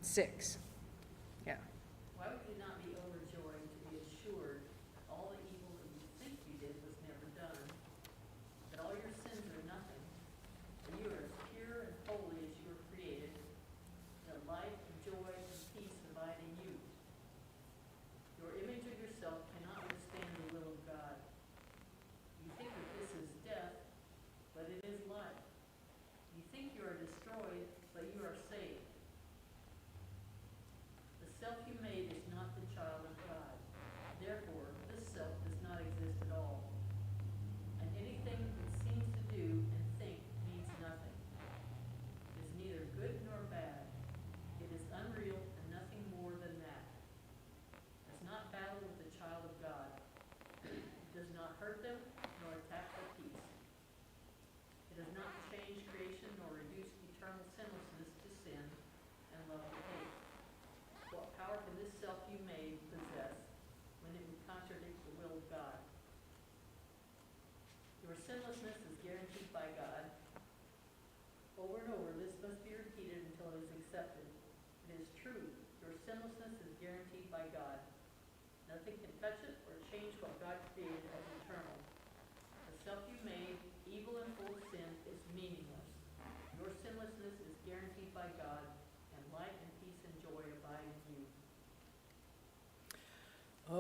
6. Yeah. Why would you not be overjoyed to be assured that all the evil that you think you did was never done, that all your sins are nothing, and you are as pure and holy as you were created, that life and joy and peace abide in you. Your image of yourself cannot withstand the will of God. You think that this is death, but it is life. You think you are destroyed, but you are saved. The self you made is not the child of God. Therefore, this self does not exist at all. And anything it seems to do and think means nothing. It is neither good nor bad. It is unreal and nothing more than that. It does not battle with the child of God. It does not hurt them nor attack their peace. It does not change creation nor reduce eternal sinlessness to sin and love to hate. What power can this self you made possess when it would contradict the will of God? Your sinlessness is guaranteed by God. Over and over, this must be repeated until it is accepted. It is true. Your sinlessness is guaranteed by God. Nothing can touch it or change what God created as eternal. The self you made, evil and full of sin, is meaningless. Your sinlessness is guaranteed by God, and light and peace and joy abide in you.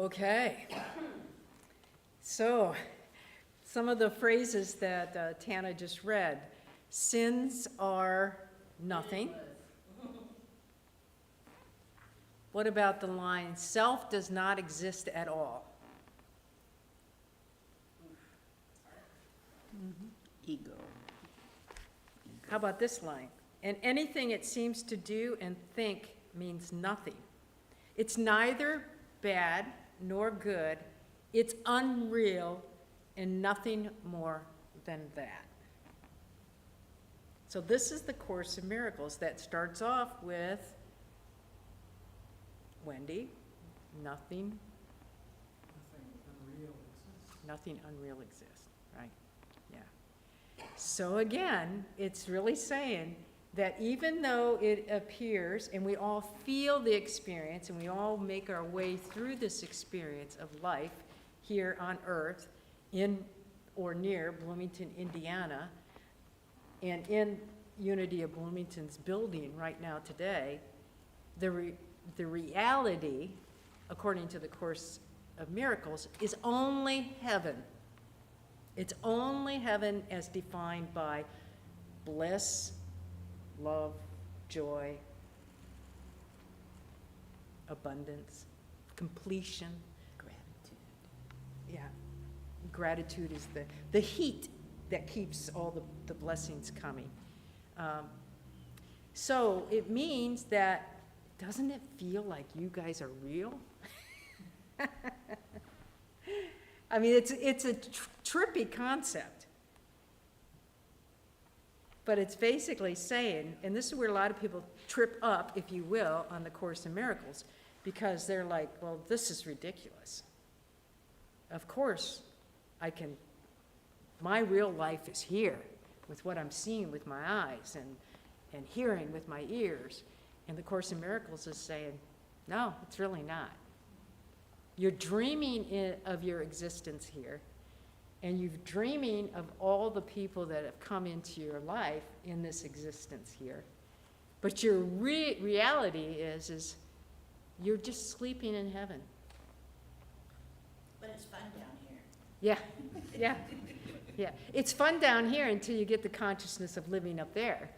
Okay. So, some of the phrases that Tana just read. Sins are nothing. Meaningless. What about the line, self does not exist at all? Ego. How about this line? And anything it seems to do and think means nothing. It's neither bad nor good. It's unreal and nothing more than that. So this is the Course in Miracles that starts off with, Wendy, nothing unreal exists, right? Yeah. So again, it's really saying that even though it appears, and we all feel the experience, and we all make our way through this experience of life here on Earth, in or near Bloomington, Indiana, and in Unity of Bloomington's building right now today, the reality, according to the Course of Miracles, is only heaven. It's only heaven as defined by bliss, love, joy, abundance, completion. Gratitude. Yeah, gratitude is the heat that keeps all the blessings coming. So it means that, doesn't it feel like you guys are real? I mean, it's a trippy concept. But it's basically saying, and this is where a lot of people trip up, if you will, on the Course in Miracles, because they're like, well, this is ridiculous. Of course, my real life is here with what I'm seeing with my eyes and hearing with my ears. And the Course in Miracles is saying, no, it's really not. You're dreaming of your existence here, and you're dreaming of all the people that have come into your life in this existence here. But your reality is you're just sleeping in heaven. But it's fun down here. Yeah, yeah, yeah. It's fun down here until you get the consciousness of living up there.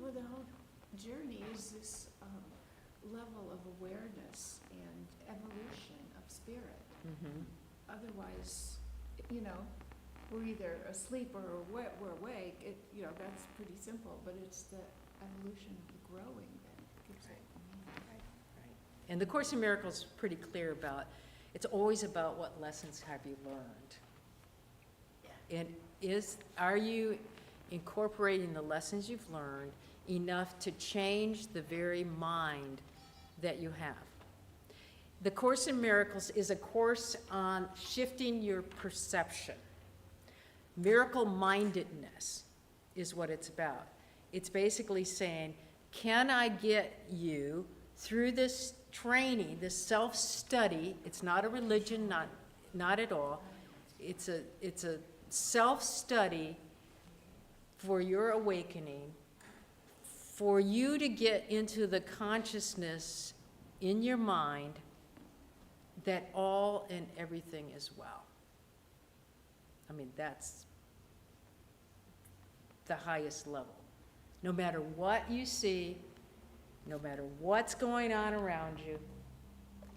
Well, the whole journey is this level of awareness and evolution of spirit. Mhm. Otherwise, we're either asleep or we're awake. That's pretty simple, but it's the evolution of the growing that gives it meaning. Right. And the Course in Miracles is pretty clear about, It's always about what lessons have you learned. And are you incorporating the lessons you've learned enough to change the very mind that you have? The Course in Miracles is a course on shifting your perception. Miracle-mindedness is what it's about. It's basically saying, can I get you through this training, this self-study? It's not a religion, not at all. It's a self-study for your awakening, for you to get into the consciousness in your mind that all and everything is well. I mean, that's the highest level. No matter what you see, no matter what's going on around you,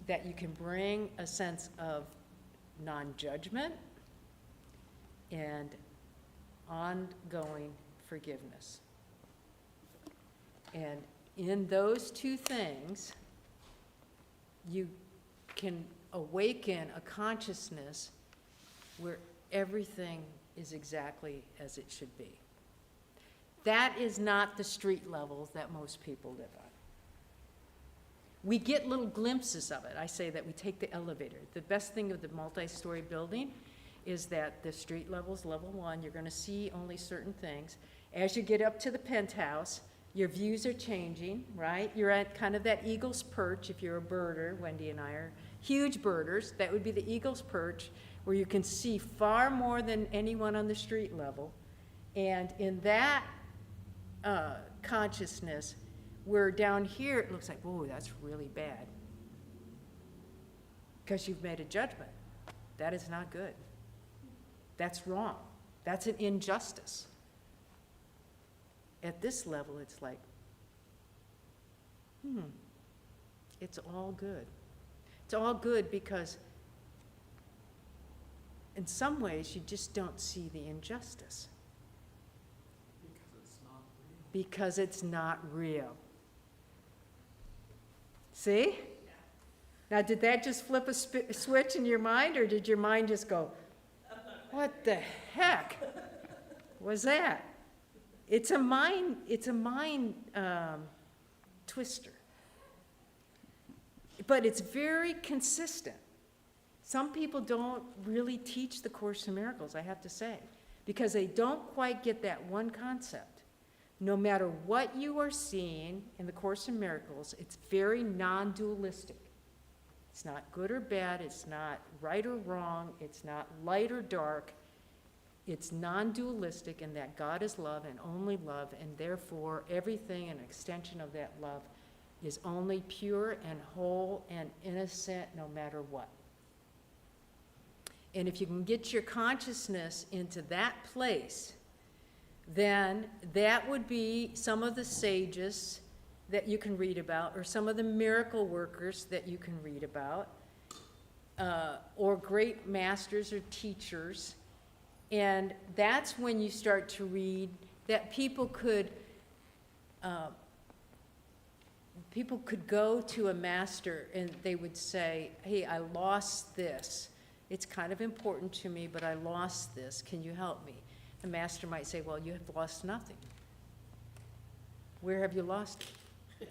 that you can bring a sense of non-judgment and ongoing forgiveness. And in those two things, you can awaken a consciousness where everything is exactly as it should be. That is not the street levels that most people live on. We get little glimpses of it. I say that we take the elevator. The best thing of the multi-story building is that the street levels, level 1, you're going to see only certain things. As you get up to the penthouse, your views are changing, right? You're at kind of that eagle's perch if you're a birder. Wendy and I are huge birders. That would be the eagle's perch, where you can see far more than anyone on the street level. And in that consciousness, where down here it looks like, whoa, that's really bad. Because you've made a judgment. That is not good. That's wrong. That's an injustice. At this level, it's like, it's all good. It's all good because in some ways you just don't see the injustice. Because it's not real. See? Now, did that just flip a switch in your mind, or did your mind just go, what the heck was that? It's a mind twister. But it's very consistent. Some people don't really teach the Course in Miracles, I have to say, because they don't quite get that one concept. No matter what you are seeing in the Course in Miracles, it's very non-dualistic. It's not good or bad, it's not right or wrong, it's not light or dark. It's non-dualistic in that God is love and only love, and therefore everything an extension of that love is only pure and whole and innocent no matter what. And if you can get your consciousness into that place, then that would be some of the sages that you can read about, or some of the miracle workers that you can read about, or great masters or teachers. And that's when you start to read that people could go to a master and they would say, hey, I lost this. It's kind of important to me, but I lost this. Can you help me? The master might say, well, you have lost nothing. Where have you lost it?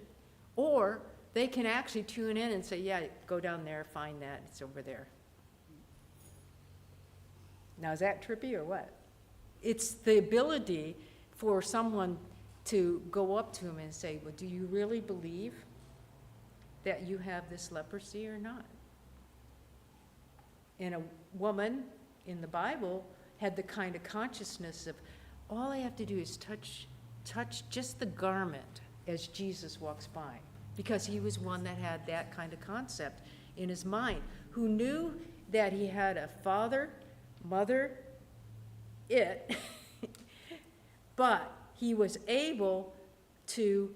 Or they can actually tune in and say, yeah, go down there, find that, it's over there. Now, is that trippy or what? It's the ability for someone to go up to him and say, well, do you really believe that you have this leprosy or not? And a woman in the Bible had the kind of consciousness of, all I have to do is touch just the garment as Jesus walks by, because he was one that had that kind of concept in his mind, who knew that he had a father, mother, but he was able to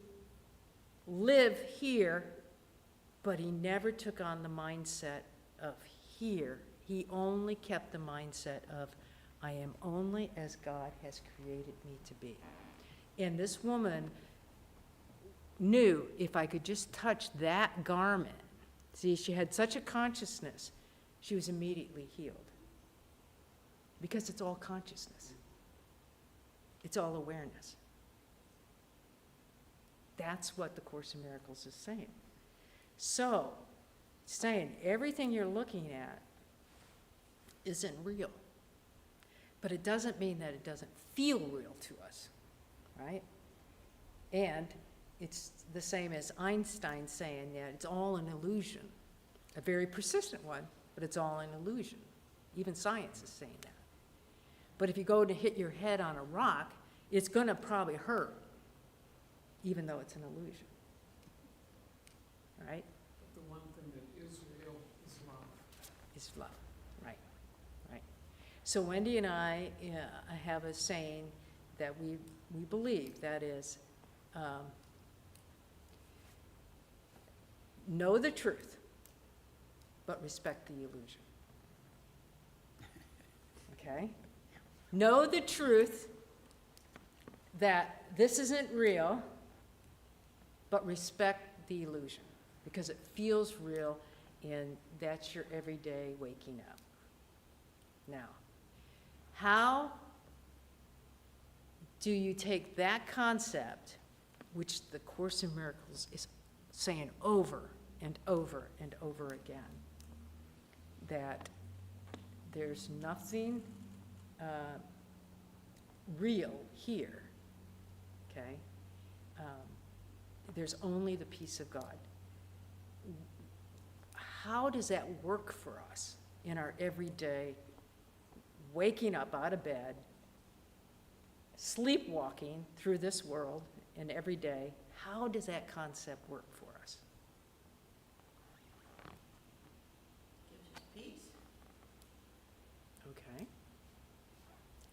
live here, but he never took on the mindset of here. He only kept the mindset of, I am only as God has created me to be. And this woman knew, if I could just touch that garment, see, she had such a consciousness she was immediately healed. Because it's all consciousness. It's all awareness. That's what the Course in Miracles is saying. So, it's saying everything you're looking at isn't real. But it doesn't mean that it doesn't feel real to us, right? And it's the same as Einstein saying that it's all an illusion. A very persistent one, but it's all an illusion. Even science is saying that. But if you go to hit your head on a rock, it's going to probably hurt, even though it's an illusion. Right? But the one thing that is real is love. Is love. Right. Right. So Wendy and I have a saying that we believe, that is, know the truth, but respect the illusion. Okay? Know the truth that this isn't real, but respect the illusion, because it feels real, and that's your everyday waking up. Now, how do you take that concept, which the Course in Miracles is saying over and over and over again, that there's nothing real here, okay? There's only the peace of God. How does that work for us in our everyday waking up out of bed, sleepwalking through this world and every day? How does that concept work for us? Gives us peace. Okay.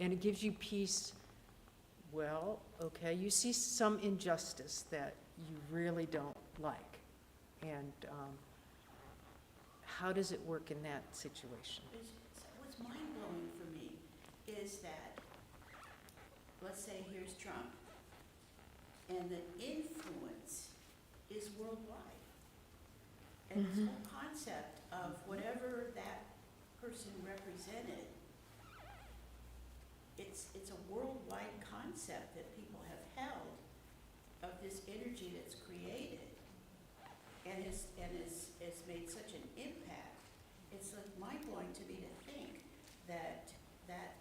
And it gives you peace. Well, okay, you see some injustice that you really don't like. And how does it work in that situation? What's mind-blowing for me is that, let's say here's Trump, and the influence is worldwide. And this whole concept of whatever that person represented, it's a worldwide concept that people have held of this energy that's created and has made such an impact. It's like mind-blowing to me to think that that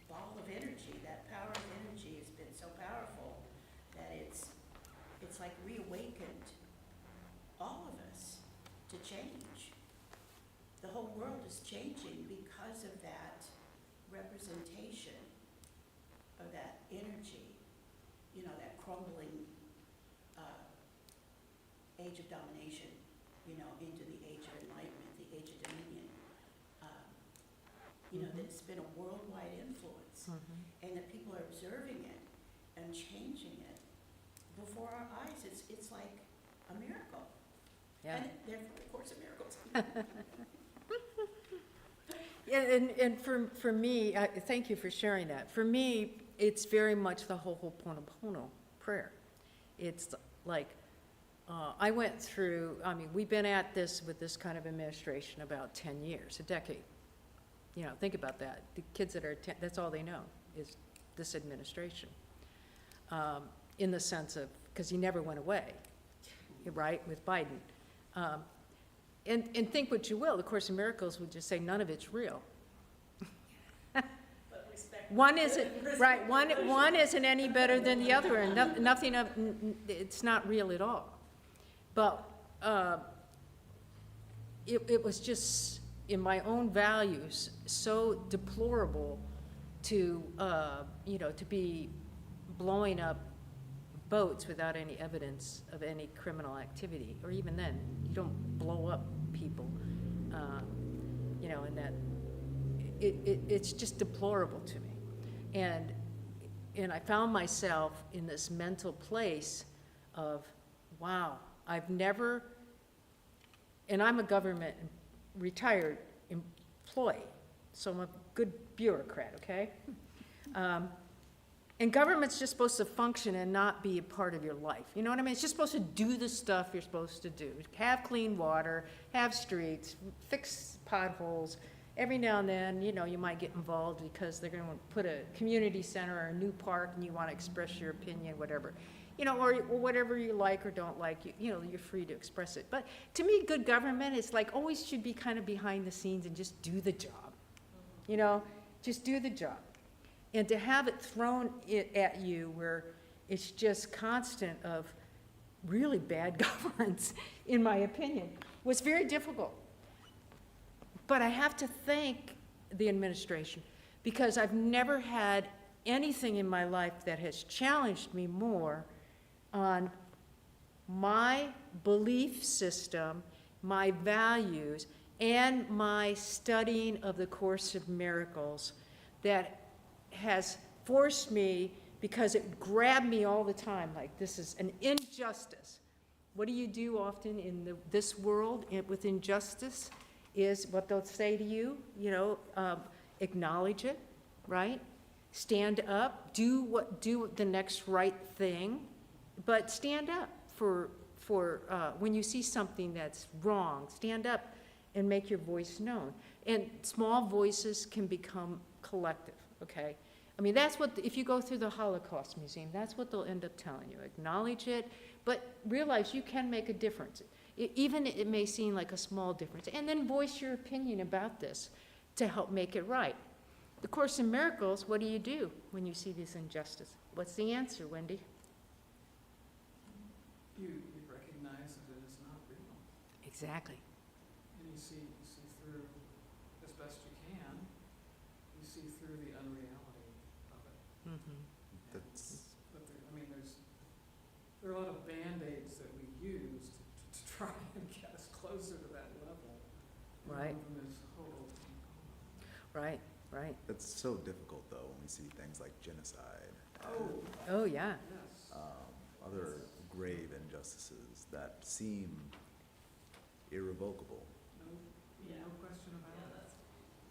ball of energy, that power of energy has been so powerful that it's like reawakened all of us to change. The whole world is changing because of that representation of that energy, you know, that crumbling age of domination, you know, into the age of enlightenment, the age of dominion. You know, that it's been a worldwide influence, and that people are observing it and changing it before our eyes. It's like a miracle. Yeah. And therefore, of course, a miracle. Yeah, and for me, thank you for sharing that. For me, it's very much the Ho'oponopono prayer. It's like, I went through, we've been at this with this kind of administration about 10 years, a decade. You know, think about that. The kids that are 10, that's all they know is this administration. In the sense of, because he never went away, right, with Biden. And think what you will, the Course in Miracles would just say none of it's real. But respect. One isn't, right, one isn't any better than the other, and nothing of, it's not real at all. But it was just, in my own values, so deplorable to, to be blowing up boats without any evidence of any criminal activity, or even then, you don't blow up people, and that, it's just deplorable to me. And I found myself in this mental place of, wow, I've never, and I'm a government retired employee, so I'm a good bureaucrat, okay? And government's just supposed to function and not be a part of your life. You know what I mean? It's just supposed to do the stuff you're supposed to do. Have clean water, have streets, fix potholes. Every now and then, you know, you might get involved because they're gonna put a community center or a new park and you wanna express your opinion, whatever. You know, or whatever you like or don't like, you know, you're free to express it. But to me, good government is like always should be kind of behind the scenes and just do the job. You know, just do the job. And to have it thrown at you where it's just constant of really bad governance, in my opinion, was very difficult. But I have to thank the administration because I've never had anything in my life that has challenged me more on my belief system, my values, and my studying of the Course of Miracles that has forced me, because it grabbed me all the time, like this is an injustice. What do you do often in this world with injustice is what they'll say to you, you know, acknowledge it, right? Stand up, do the next right thing, but stand up for when you see something that's wrong, stand up and make your voice known. And small voices can become collective, okay? I mean, that's what, if you go through the Holocaust Museum, that's what they'll end up telling you. Acknowledge it, but realize you can make a difference. Even it may seem like a small difference. And then voice your opinion about this to help make it right. The Course in Miracles, what do you do when you see this injustice? What's the answer, Wendy? You recognize that it is not real. Exactly. And you see through, as best you can, you see through the unreality of it. Mm-hmm. But there are a lot of Band-Aids that we use to try and get us closer to that level. Right. One of them is hope. Right, right. It's so difficult, though, when we see things like genocide. Oh, yeah. Yes. Other grave injustices that seem irrevocable. No question about Yeah, it. that's.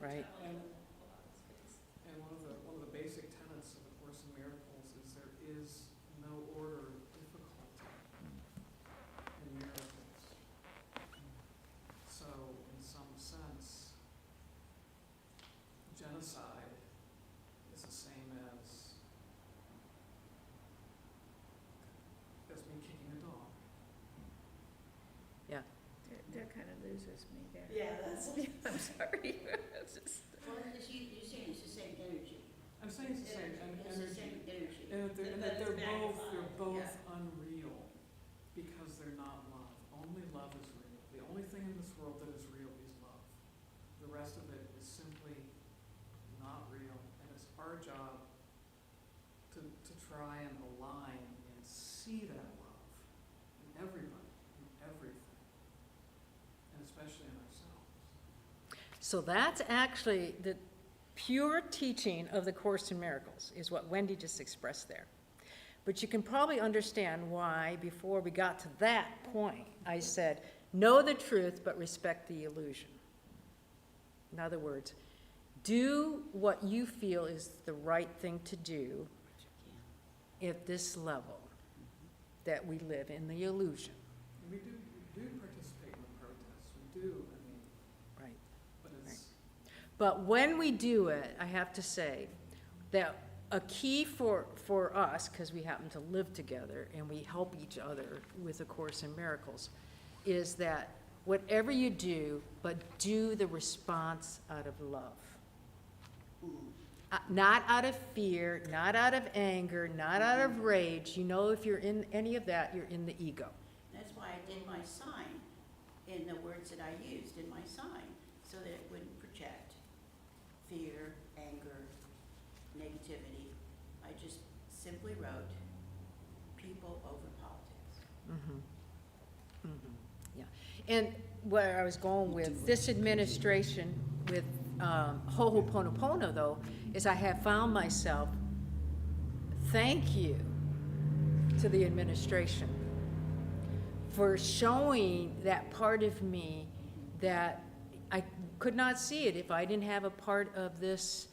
Right. And, a lot of space. and one of the basic tenets of the Course in Miracles is there is no order of difficulty in miracles. So, in some sense, genocide is the same as me kicking a dog. That kind of loses me there. Yeah, that's, I'm sorry. It's just- well, you're saying it's the same energy. I'm saying it's the same It's the energy. same energy. And that they're both Yeah. unreal because they're not love. Only love is real. The only thing in this world that is real is love. The rest of it is simply not real. And it's our job to try and align and see that love in everybody, in everything, and especially in ourselves. So that's actually the pure teaching of the Course in Miracles, is what Wendy just expressed there. But you can probably understand why, before we got to that point, I said, know the truth, but respect the illusion. In other words, do what you feel is the right thing to do at this level that we live in, the illusion. And we do participate in the protests. We do, Right. but it's, But when we do it, I have to say that a key for us, because we happen to live together and we help each other with A Course in Miracles, is that whatever you do, but do the response out of love. Not out of fear, not out of anger, not out of rage. You know, if you're in any of that, you're in the ego. That's why I did my sign in the words that I used in my sign, so that it wouldn't project fear, anger, negativity. I just simply wrote, people over politics. Mhm. Mhm. Yeah. And where I was going with this administration, with Ho'oponopono, though, is I have found myself, thank you to the administration for showing that part of me that I could not see it if I didn't have a part of this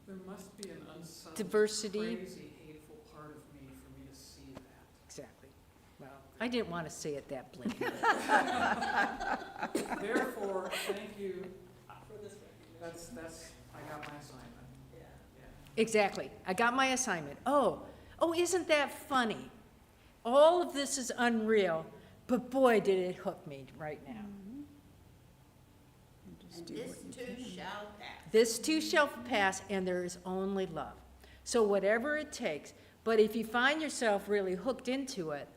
There must be an unsung, Diversity. crazy, hateful part of me for me to see that. Exactly. Well, I didn't want to say it that blatantly. Therefore, thank you, For this recognition. that's, I got my assignment, Yeah. yeah. Exactly. I got my assignment. Oh, isn't that funny? All of this is unreal, but boy, did it hook me right now. And just And do this what you too can. shall pass. This too shall pass, and there is only love. So whatever it takes, but if you find yourself really hooked into it,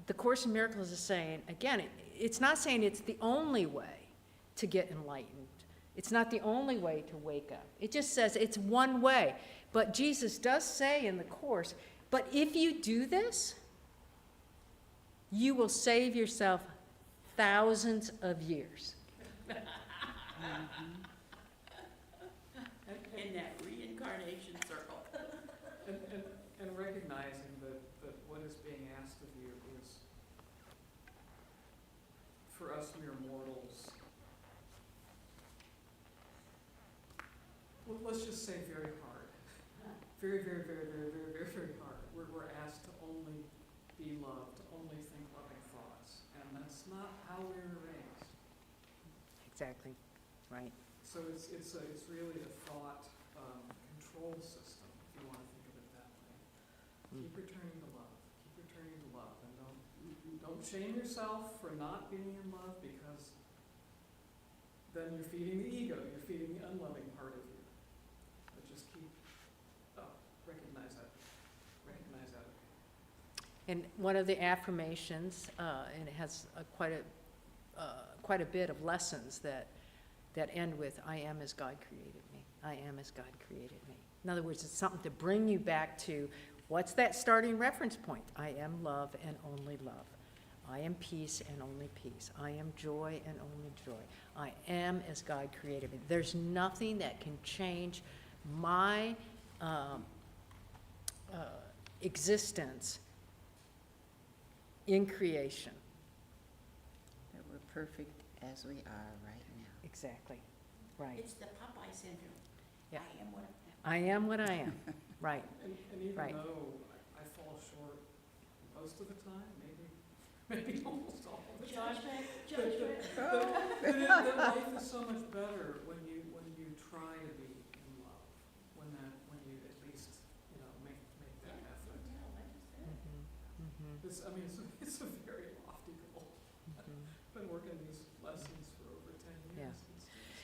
the Course in Miracles is saying, again, it's not saying it's the only way to get enlightened. It's not the only way to wake up. It just says it's one way. But Jesus does say in the Course, but if you do this, you will save yourself thousands of years. In that reincarnation circle. And recognizing that what is being asked of you is, for us mere mortals, well, let's just say very hard. Very, very, very, very, very, very, very hard. We're asked to only be loved, to only think loving thoughts, and that's not how we were raised. Exactly, right. So it's really a thought control system, if you want to think of it that way. Keep returning to love. Keep returning to love, and don't shame yourself for not being in love, because then you're feeding the ego. You're feeding the unloving part of you. But just recognize that. Recognize that. And one of the affirmations, and it has quite a bit of lessons that end with, I am as God created me. I am as God created me. In other words, it's something to bring you back to, what's that starting reference point? I am love and only love. I am peace and only peace. I am joy and only joy. I am as God created me. There's nothing that can change my existence in creation. That we're perfect as we are right now. Exactly, right. It's the Popeye syndrome. Yeah. I am what I am. I am what I am, right. And even Right. though I fall short most of the time, maybe almost all the time. Judgment. That life is so much better when you try to be in love, when you at least, make that effort. Mhm, It's a very lofty goal. mhm. Been working these lessons for over 10 Yeah. years.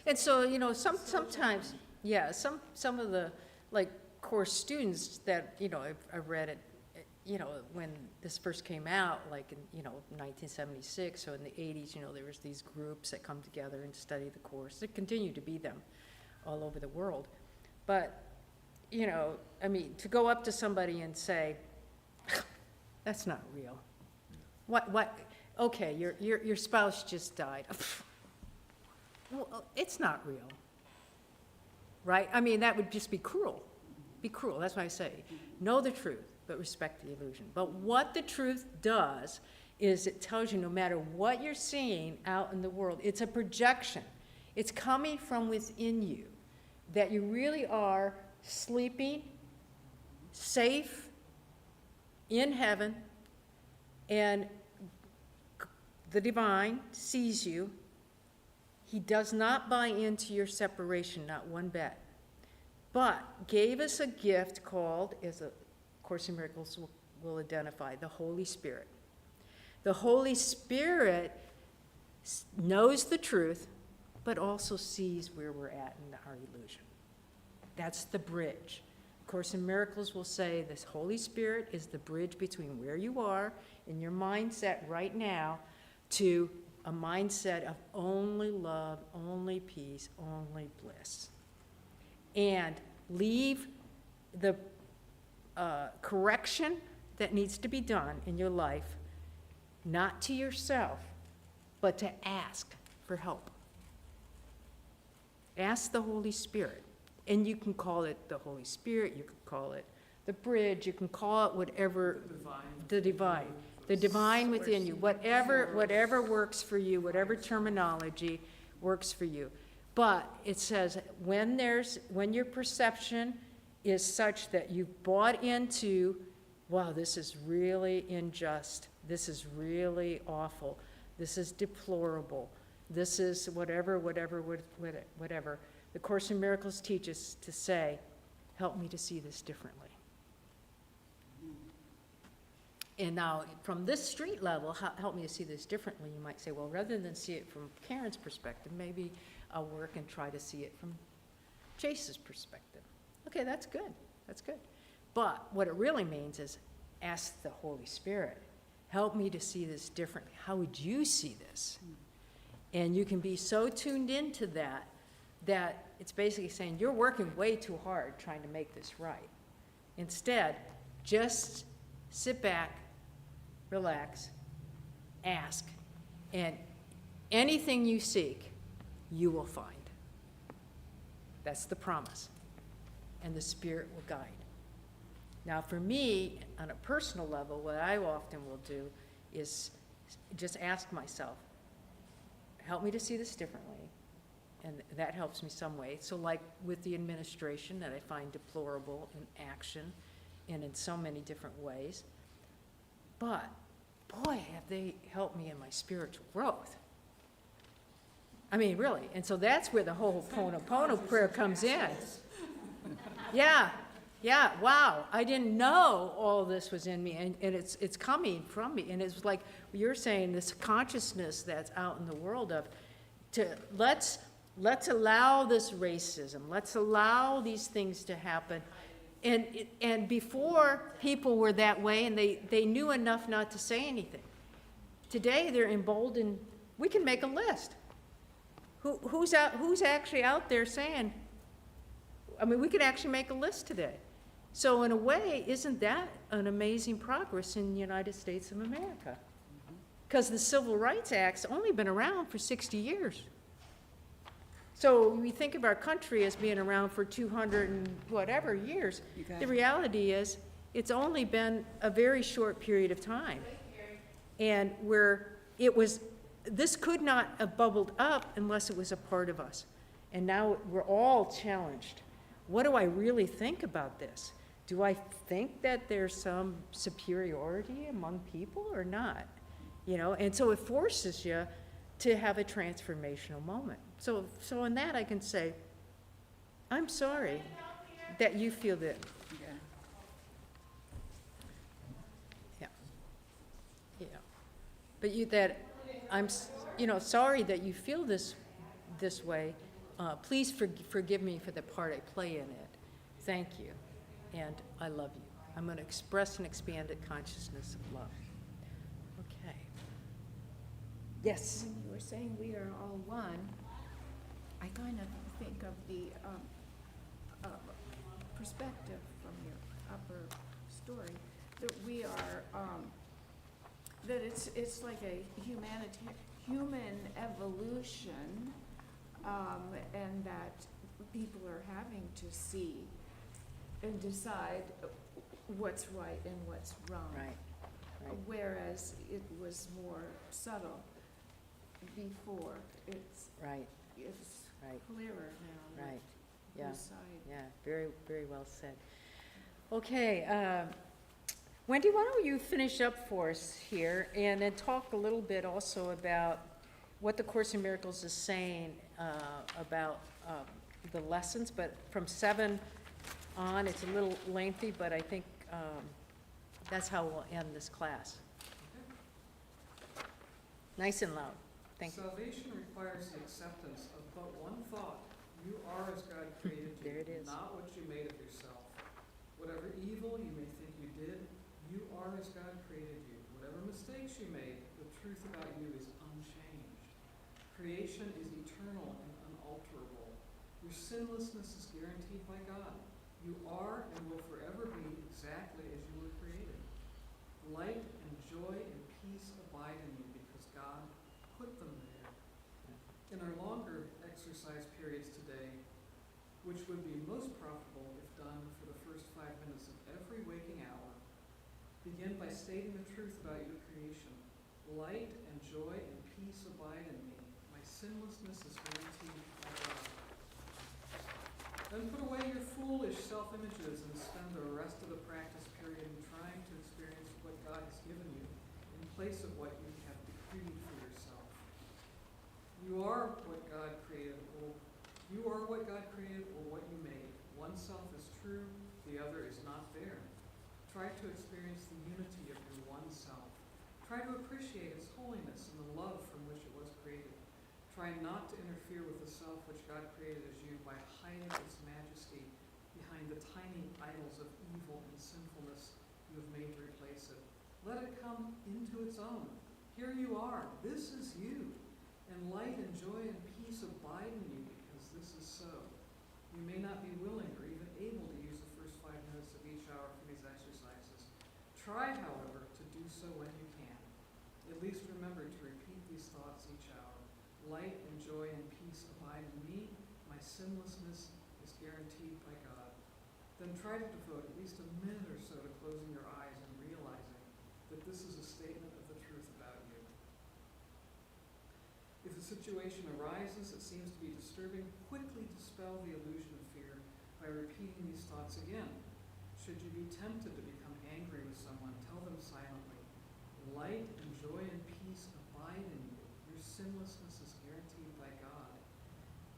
And so, sometimes, yeah, some of the, like, course students that, I read it, when this first came out, like in, 1976, so in the 80s, there was these groups that come together and study the course. There continue to be them all over the world. But, to go up to somebody and say, that's not real. What, okay, your spouse just died. Well, it's not real, right? That would just be cruel. Be cruel, that's why I say, know the truth, but respect the illusion. But what the truth does is it tells you no matter what you're seeing out in the world, it's a projection. It's coming from within you, that you really are sleeping, safe, in heaven, and the divine sees you. He does not buy into your separation, not one bit, but gave us a gift called, as a Course in Miracles will identify, the Holy Spirit. The Holy Spirit knows the truth, but also sees where we're at in our illusion. That's the bridge. Course in Miracles will say this Holy Spirit is the bridge between where you are in your mindset right now to a mindset of only love, only peace, only bliss. And leave the correction that needs to be done in your life, not to yourself, but to ask for help. Ask the Holy Spirit. And you can call it the Holy Spirit, you can call it the bridge, you can call it whatever, the divine within you, whatever works for you, whatever terminology works for you. But it says, when your perception is such that you've bought into, wow, this is really unjust, this is really awful, this is deplorable, this is whatever. The Course in Miracles teaches to say, help me to see this differently. And now, from this street level, help me to see this differently. You might say, well, rather than see it from Karen's perspective, maybe I'll work and try to see it from Chase's perspective. Okay, that's good. That's good. But what it really means is ask the Holy Spirit, help me to see this differently. How would you see this? And you can be so tuned into that it's basically saying you're working way too hard trying to make this right. Instead, just sit back, relax, ask, and anything you seek, you will find. That's the promise. And the Spirit will guide. Now, for me, on a personal level, what I often will do is just ask myself, help me to see this differently. And that helps me some way. So like with the administration that I find deplorable in action and in so many different ways. But, boy, have they helped me in my spiritual growth. I mean, really. And so that's where the whole Ho'oponopono prayer comes in. Yeah, wow. I didn't know all this was in me, and it's coming from me. And it's like you're saying, this consciousness that's out in the world of, let's allow this racism. Let's allow these things to happen. And before, people were that way, and they knew enough not to say anything. Today, they're emboldened. We can make a list. Who's actually out there saying, I mean, we could actually make a list today. So in a way, isn't that an amazing progress in the United States of America? Because the Civil Rights Act's only been around for 60 years. So we think of our country as being around for 200 and whatever years. The reality is, it's only been a very short period of time. And this could not have bubbled up unless it was a part of us. And now we're all challenged. What do I really think about this? Do I think that there's some superiority among people or not? You know, and so it forces you to have a transformational moment. So in that I can say, I'm sorry that you feel that. Yeah. But I'm sorry that you feel this way. Please forgive me for the part I play in it. Thank you, and I love you. I'm going to express an expanded consciousness of love. Okay. Yes? When you were saying we are all one, I kind of think of the perspective from your upper story, that we are, that it's like a human evolution, and that people are having to see and decide what's right and what's wrong. Right. Whereas it was more subtle before. It's Right. clearer now. Right. Yeah. Whose side. Yeah, very, very well said. Okay, Wendy, why don't you finish up for us here and then talk a little bit also about what the Course in Miracles is saying about the lessons, but from 7 on, it's a little lengthy, but I think that's how we'll end this class. Nice and loud. Thank you. Salvation requires the acceptance of but one thought. You are as God created you, There it is. not what you made of yourself. Whatever evil you may think you did, you are as God created you. Whatever mistakes you made, the truth about you is unchanged. Creation is eternal and unalterable. Your sinlessness is guaranteed by God. You are and will forever be exactly as you were created. Light and joy and peace abide in you because God put them there. In our longer exercise periods today, which would be most profitable if done for the first 5 minutes of every waking hour, begin by stating the truth about your creation. Light and joy and peace abide in me. My My sinlessness is guaranteed by God. Then put away your foolish self-images and spend the rest of the practice period in trying to experience what God has given you in place of what you have decreed for yourself. You are what God created, or what you made. One self is true, the other is not there. Try to experience the unity of your one self. Try to appreciate its holiness and the love from which it was created. Try not to interfere with the self which God created as you by hiding its majesty behind the tiny idols of evil and sinfulness you have made to replace it. Let it come into its own. Here you are. This is you. And light and joy and peace abide in you because this is so. You may not be willing or even able to use the first 5 minutes of each hour for these exercises. Try, however, to do so when you can. At least remember to repeat these thoughts each hour. Light and joy and peace abide in me. My sinlessness is guaranteed by God. Then try to devote at least a minute or so to closing your eyes and realizing that this is a statement of the truth about you. If a situation arises that seems to be disturbing, quickly dispel the illusion of fear by repeating these thoughts again. Should you be tempted to become angry with someone, tell them silently, light and joy and peace abide in you. Your sinlessness is guaranteed by God.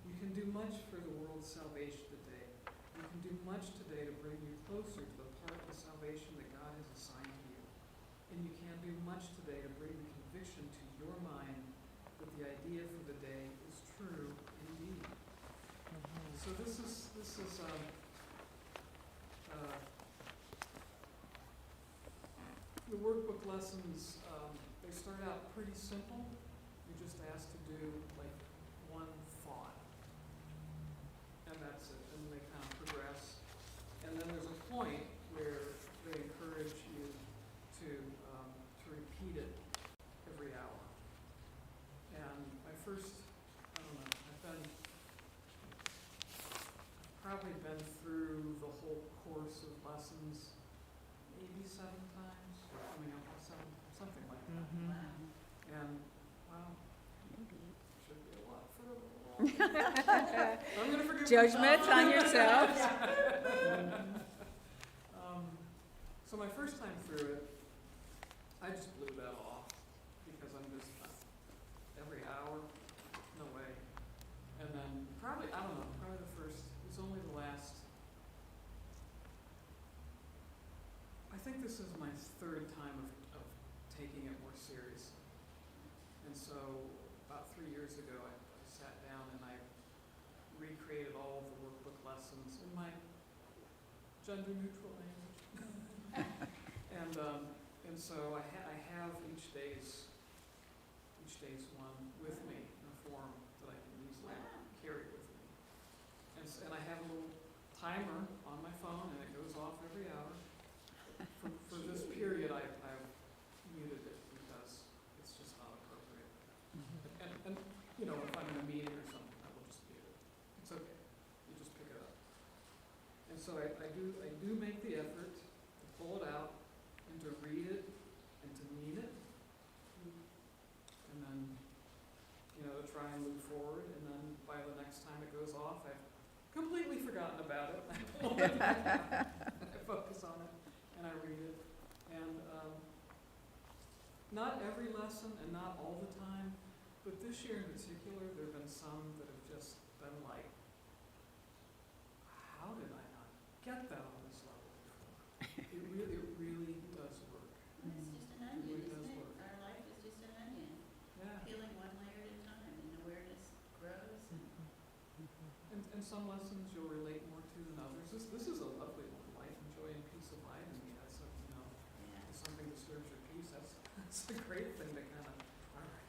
You can do much for the world's salvation today. You can do much today to bring you closer to the part of the salvation that God has assigned to you. And you can do much today to bring the conviction to your mind that the idea for the day is true indeed. So this is the workbook lessons. They start out pretty simple. You're just asked to do like one thought, and that's it. And they kind of progress. And then there's a point where they encourage you to repeat it every hour. And my first, I don't know, I've probably been through the whole course of lessons maybe 7 times, or coming up with 7, something like that. And, wow, should be a lot further along. I'm going to forgive Judgment myself. on yourself. So my first time through it, I just blew that off because I'm just every hour, no way. And then probably the first, it's only the last, I think this is my 3rd time of taking it more seriously. And so about 3 years ago, I sat down and I recreated all of the workbook lessons in my gender-neutral language. And so I have each day's one with me in a form that I can easily carry with me. And I have a little timer on my phone, and it goes off every hour. For this period, I've muted it because it's just not appropriate. And you know, if I'm in a meeting or something, I will just mute it. It's okay. You just pick it up. And so I do make the effort to pull it out and to read it and to mean it. And then, you know, to try and move forward. And then by the next time it goes off, I've completely forgotten about it. I focus on it and I read it. And not every lesson and not all the time, but this year in particular, there have been some that have just been like, how did I not get that on this level before? It really does work. It's just an It onion, really isn't does it? work. Our life is just an onion, Yeah. peeling one layer at a time, and awareness grows. And some lessons you'll relate more to than others. This is a lovely one. Life and joy and peace abide in me. That's Yeah. if something disturbs your peace, that's a great thing to kind of, all right.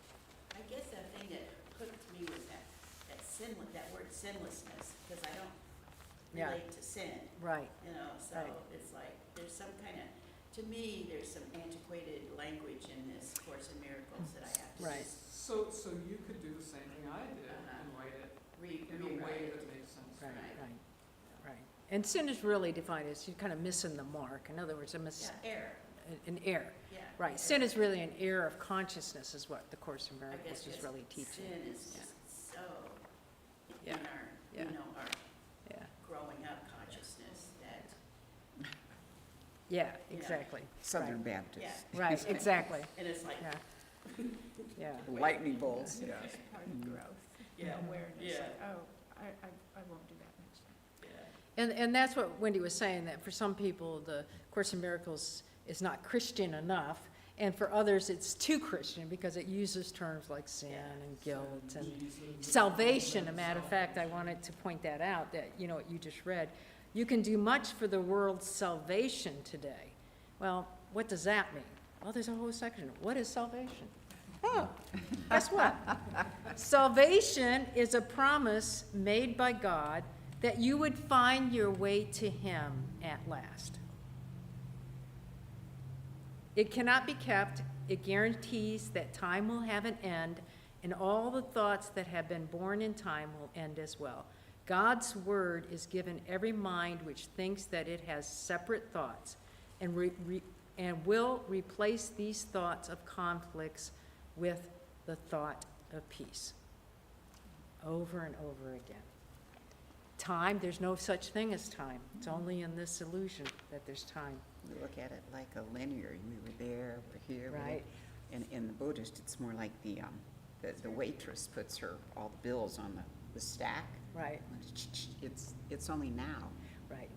I guess the thing that hooked me was that that word sinlessness, because I don't Yeah. relate to sin, Right. you know, so Right. it's like, there's some kind of, to me, there's some antiquated language in this Course in Miracles that I have to Right. just So you could do the same thing I did and write it in a rewrite way it. that makes sense. Right, Right. right. And sin is really defined as you're kind of missing the mark. In other words, Yeah, error. an error. Yeah. Right, sin is really an error of consciousness is what the Course in I Miracles guess is just really teaching. sin is Yeah. just so Yeah. in our, Yeah. you know, our Yeah, growing up consciousness that, yeah, Yeah. exactly. Southern Right. Baptist. Right, exactly, and it's like, yeah. Yeah, Lightning bolts, yeah. It's part of growth, Yeah. awareness, Yeah. like, oh, I won't do that next time. yeah. and that's what Wendy was saying, that for some people, the Course in Miracles is not Christian enough, and for others, it's too Christian because it uses terms like sin and guilt and salvation. A matter of fact, I wanted to point that out, that, you know, what you just read. You can do much for the world's salvation today. Well, what does that mean? Well, there's a whole section. What is salvation? Oh, guess what? Salvation is a promise made by God that you would find your way to Him at last. It cannot be kept. It guarantees that time will have an end, and all the thoughts that have been born in time will end as well. God's word is given every mind which thinks that it has separate thoughts, and will replace these thoughts of conflicts with the thought of peace. Over and over again. Time, there's no such thing as time. It's only in this illusion that there's time. We look at it like a linear, we were there, we're here. we're there. Right. And in the Buddhist, it's more like the waitress puts all the bills on the stack. Right, It's only now, right.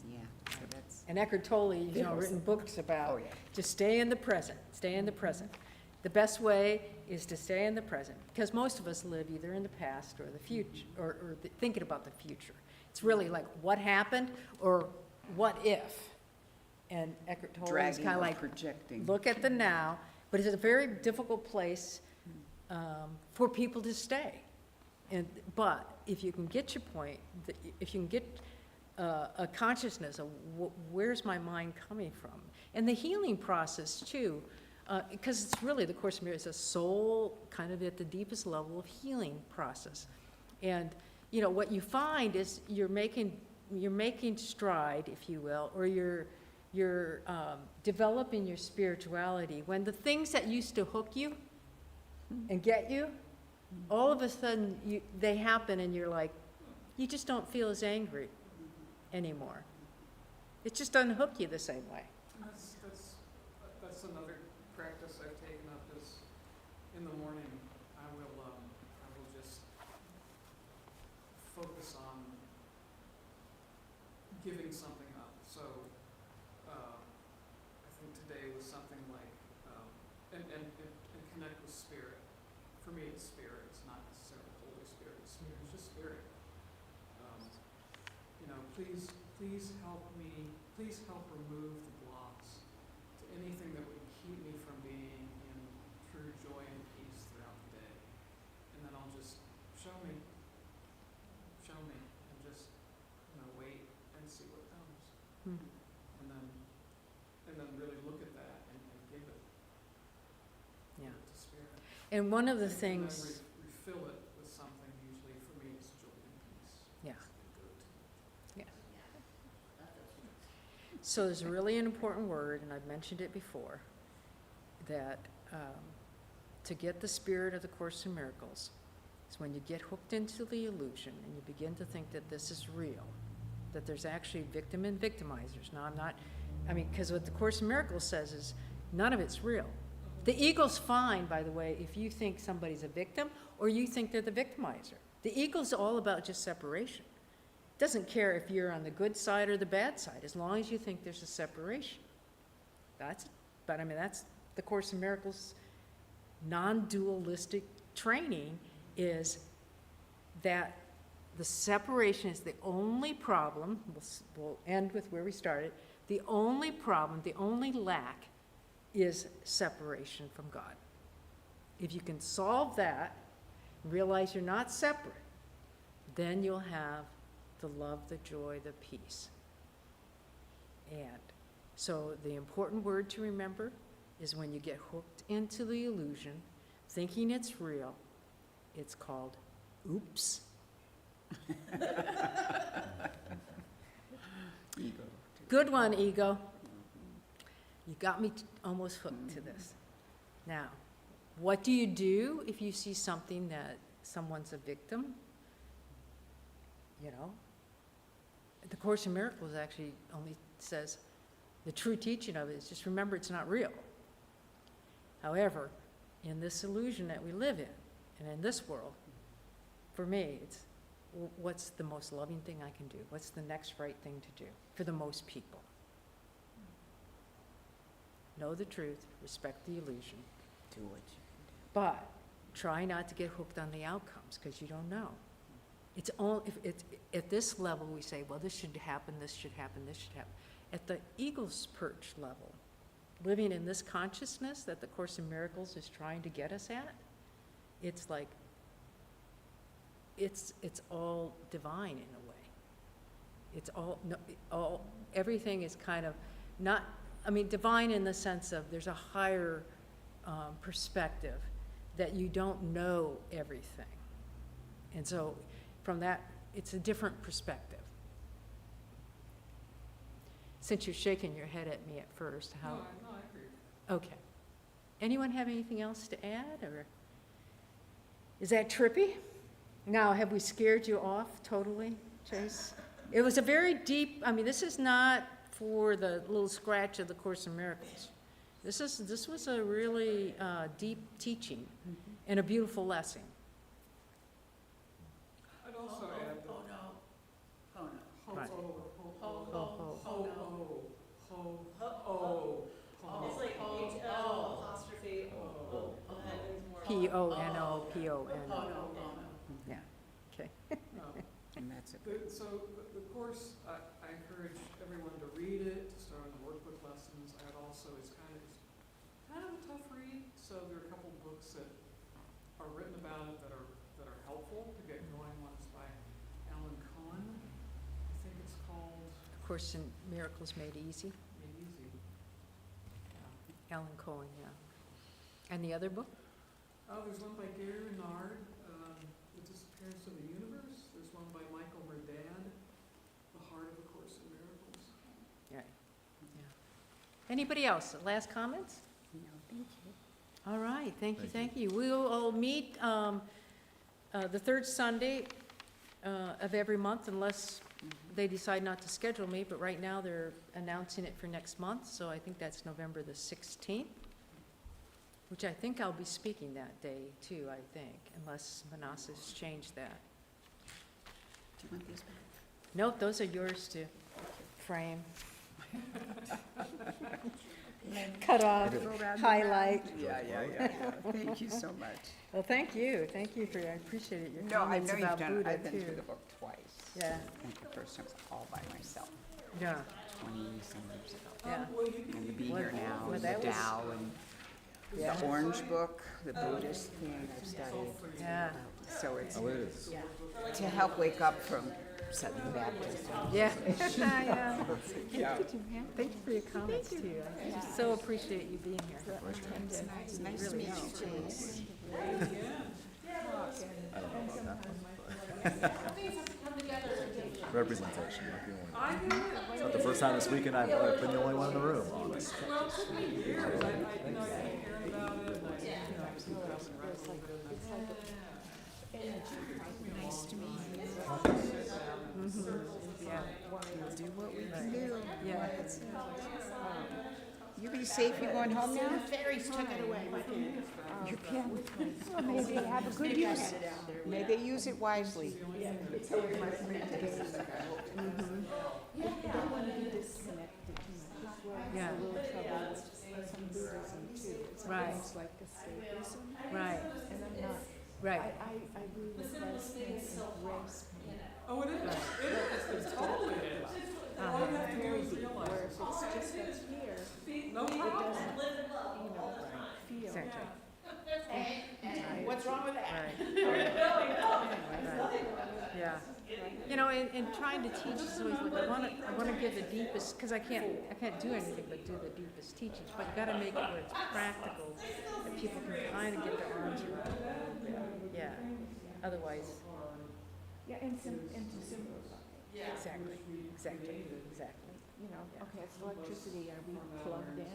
yeah, so that's, And Eckhart Tolle, you know, written books oh, about, yeah. just stay in the present, stay in the present. The best way is to stay in the present, because most of us live either in the past or the future, or thinking about the future. It's really like what happened or what if? And Eckhart Tolle is dragging kind or of like, projecting. look at the now, but it's a very difficult place for people to stay. But if you can get your point, if you can get a consciousness of where's my mind coming from, and the healing process too, because it's really, the Course in Miracles is a soul, kind of at the deepest level of healing process. And, you know, what you find is you're making stride, if you will, or you're developing your spirituality when the things that used to hook you and get you, all of a sudden they happen and you're like, you just don't feel as angry anymore. It just doesn't hook you the same way. That's another practice I've taken up is in the morning, I will just focus on giving something up. So, I think today was something like, and connect with spirit. For me, it's spirit. It's not necessarily Holy Spirit. It's spirit. It's just spirit. You know, please help me. Please help remove the blocks to anything that would keep me from being in true joy and peace throughout the day. And then I'll just show me, and just, you know, wait and see what comes. Hmm. And then really look at that and give it. Yeah. Give it to spirit. And one of the And things, then refill it with something. Usually for me, it's joy and peace. Yeah. It's the go-to. so there's really an important word, and I've mentioned it before, that to get the spirit of the Course in Miracles is when you get hooked into the illusion and you begin to think that this is real, that there's actually victim and victimizers. Now, because what the Course in Miracles says is none of it's real. The ego's fine, by the way, if you think somebody's a victim or you think they're the victimizer. The ego's all about just separation. Doesn't care if you're on the good side or the bad side, as long as you think there's a separation. That's the Course in Miracles non-dualistic training, is that the separation is the only problem. We'll end with where we started. The only problem, the only lack is separation from God. If you can solve that, realize you're not separate, then you'll have the love, the joy, the peace. And so the important word to remember is when you get hooked into the illusion, thinking it's real, it's called oops. Ego. Good one, ego. You got me almost hooked to this. Now, what do you do if you see something that someone's a victim? You know? The Course in Miracles actually only says the true teaching of it is just remember it's not real. However, in this illusion that we live in, and in this world, for me, it's what's the most loving thing I can do? What's the next right thing to do for the most people? Know the truth, respect the illusion, Do what you but try not to get hooked on the outcomes, because you don't know. It's all, if it's, at this level, we say, well, this should happen, this should happen, this should happen. At the eagle's perch level, living in this consciousness that the Course in Miracles is trying to get us at, it's like, it's all divine in a way. It's all, everything is kind of not, I mean, divine in the sense of there's a higher perspective that you don't know everything. And so from that, it's a different perspective. Since you're shaking your head at me at first, how? No, I agree. Okay. Anyone have anything else to add, or is that trippy? Now, have we scared you off totally, Chase? It was a very deep, I mean, this is not for the little scratch of the Course in Miracles. This was a really deep teaching and a beautiful lesson. I'd also add that. Oh, no. Right. It's like H-L apostrophe O. That means more. P-O-N-O, Oh, P-O-N-O. no. Yeah, okay. No. And that's a So the course, I encourage everyone to read it, to start on the workbook lessons. I'd also, it's kind of a tough read, so there are a couple books that are written about it that are helpful to get going. One's by Alan Cohen, I think it's called Course in Miracles Made Easy, Made Easy. Alan Cohen, yeah. And the other book? There's one by Gary Renard, The Disappearance of the Universe. There's one by Michael Murdad, The Heart of the Course in Miracles. Yeah. Anybody else? Last comments? no, thank you. All right, thank you. We'll all meet the third Sunday of every month unless they decide not to schedule me, but right now they're announcing it for next month, so I think that's November the 16th, which I think I'll be speaking that day too, I think, unless Manasseh's changed that. Do you want these back? Nope, those are yours to frame. Cut off, Go around the highlight. round. Yeah. Thank you so much. Well, thank you, I appreciate your No, I comments know you've about done it. Buddha I've been through too. the book twice. Yeah, I think the first time was all by myself, yeah, 20-some years ago. yeah. And to be Well, here now, well, and that the was- Tao, and Yeah. the Orange Book, the Buddhist thing I've studied. Yeah, So it's Oh, it is. to help wake up from Southern Baptist. yeah, yeah. Yeah. Thank you for your comments too. I just so appreciate you being here. It's nice to meet you, Chase. I don't know about that. Representation, like you want. It's not the first time this weekend I've been the only one in the room on this. Well, it took me years. I hearing about it, and I was bouncing around a little bit, and Nice to meet you. Yeah, We'll do what we can do. yeah. You be safe, you going home now? Fairies took it away, my kid. You can. May they have a good use. May they use it wisely. Yeah. Some Buddhism too. It's Right. almost like escapism, Right, and I'm not, right. I agree with Leslie and Grace. oh, it is, it totally is. All you have to do is realize Where it. if it's just up here, No it problem. doesn't, feel. Exactly. What's wrong with that? Right. Yeah. You know, in trying to teach, it's always like, I wanna give the deepest, because I can't do anything but do the deepest teachings, but you gotta make it where it's practical, that people can kind of get their arms around it a little bit. Yeah, otherwise, Yeah, and to simplify. exactly. You know, okay, it's electricity, are we plugged in?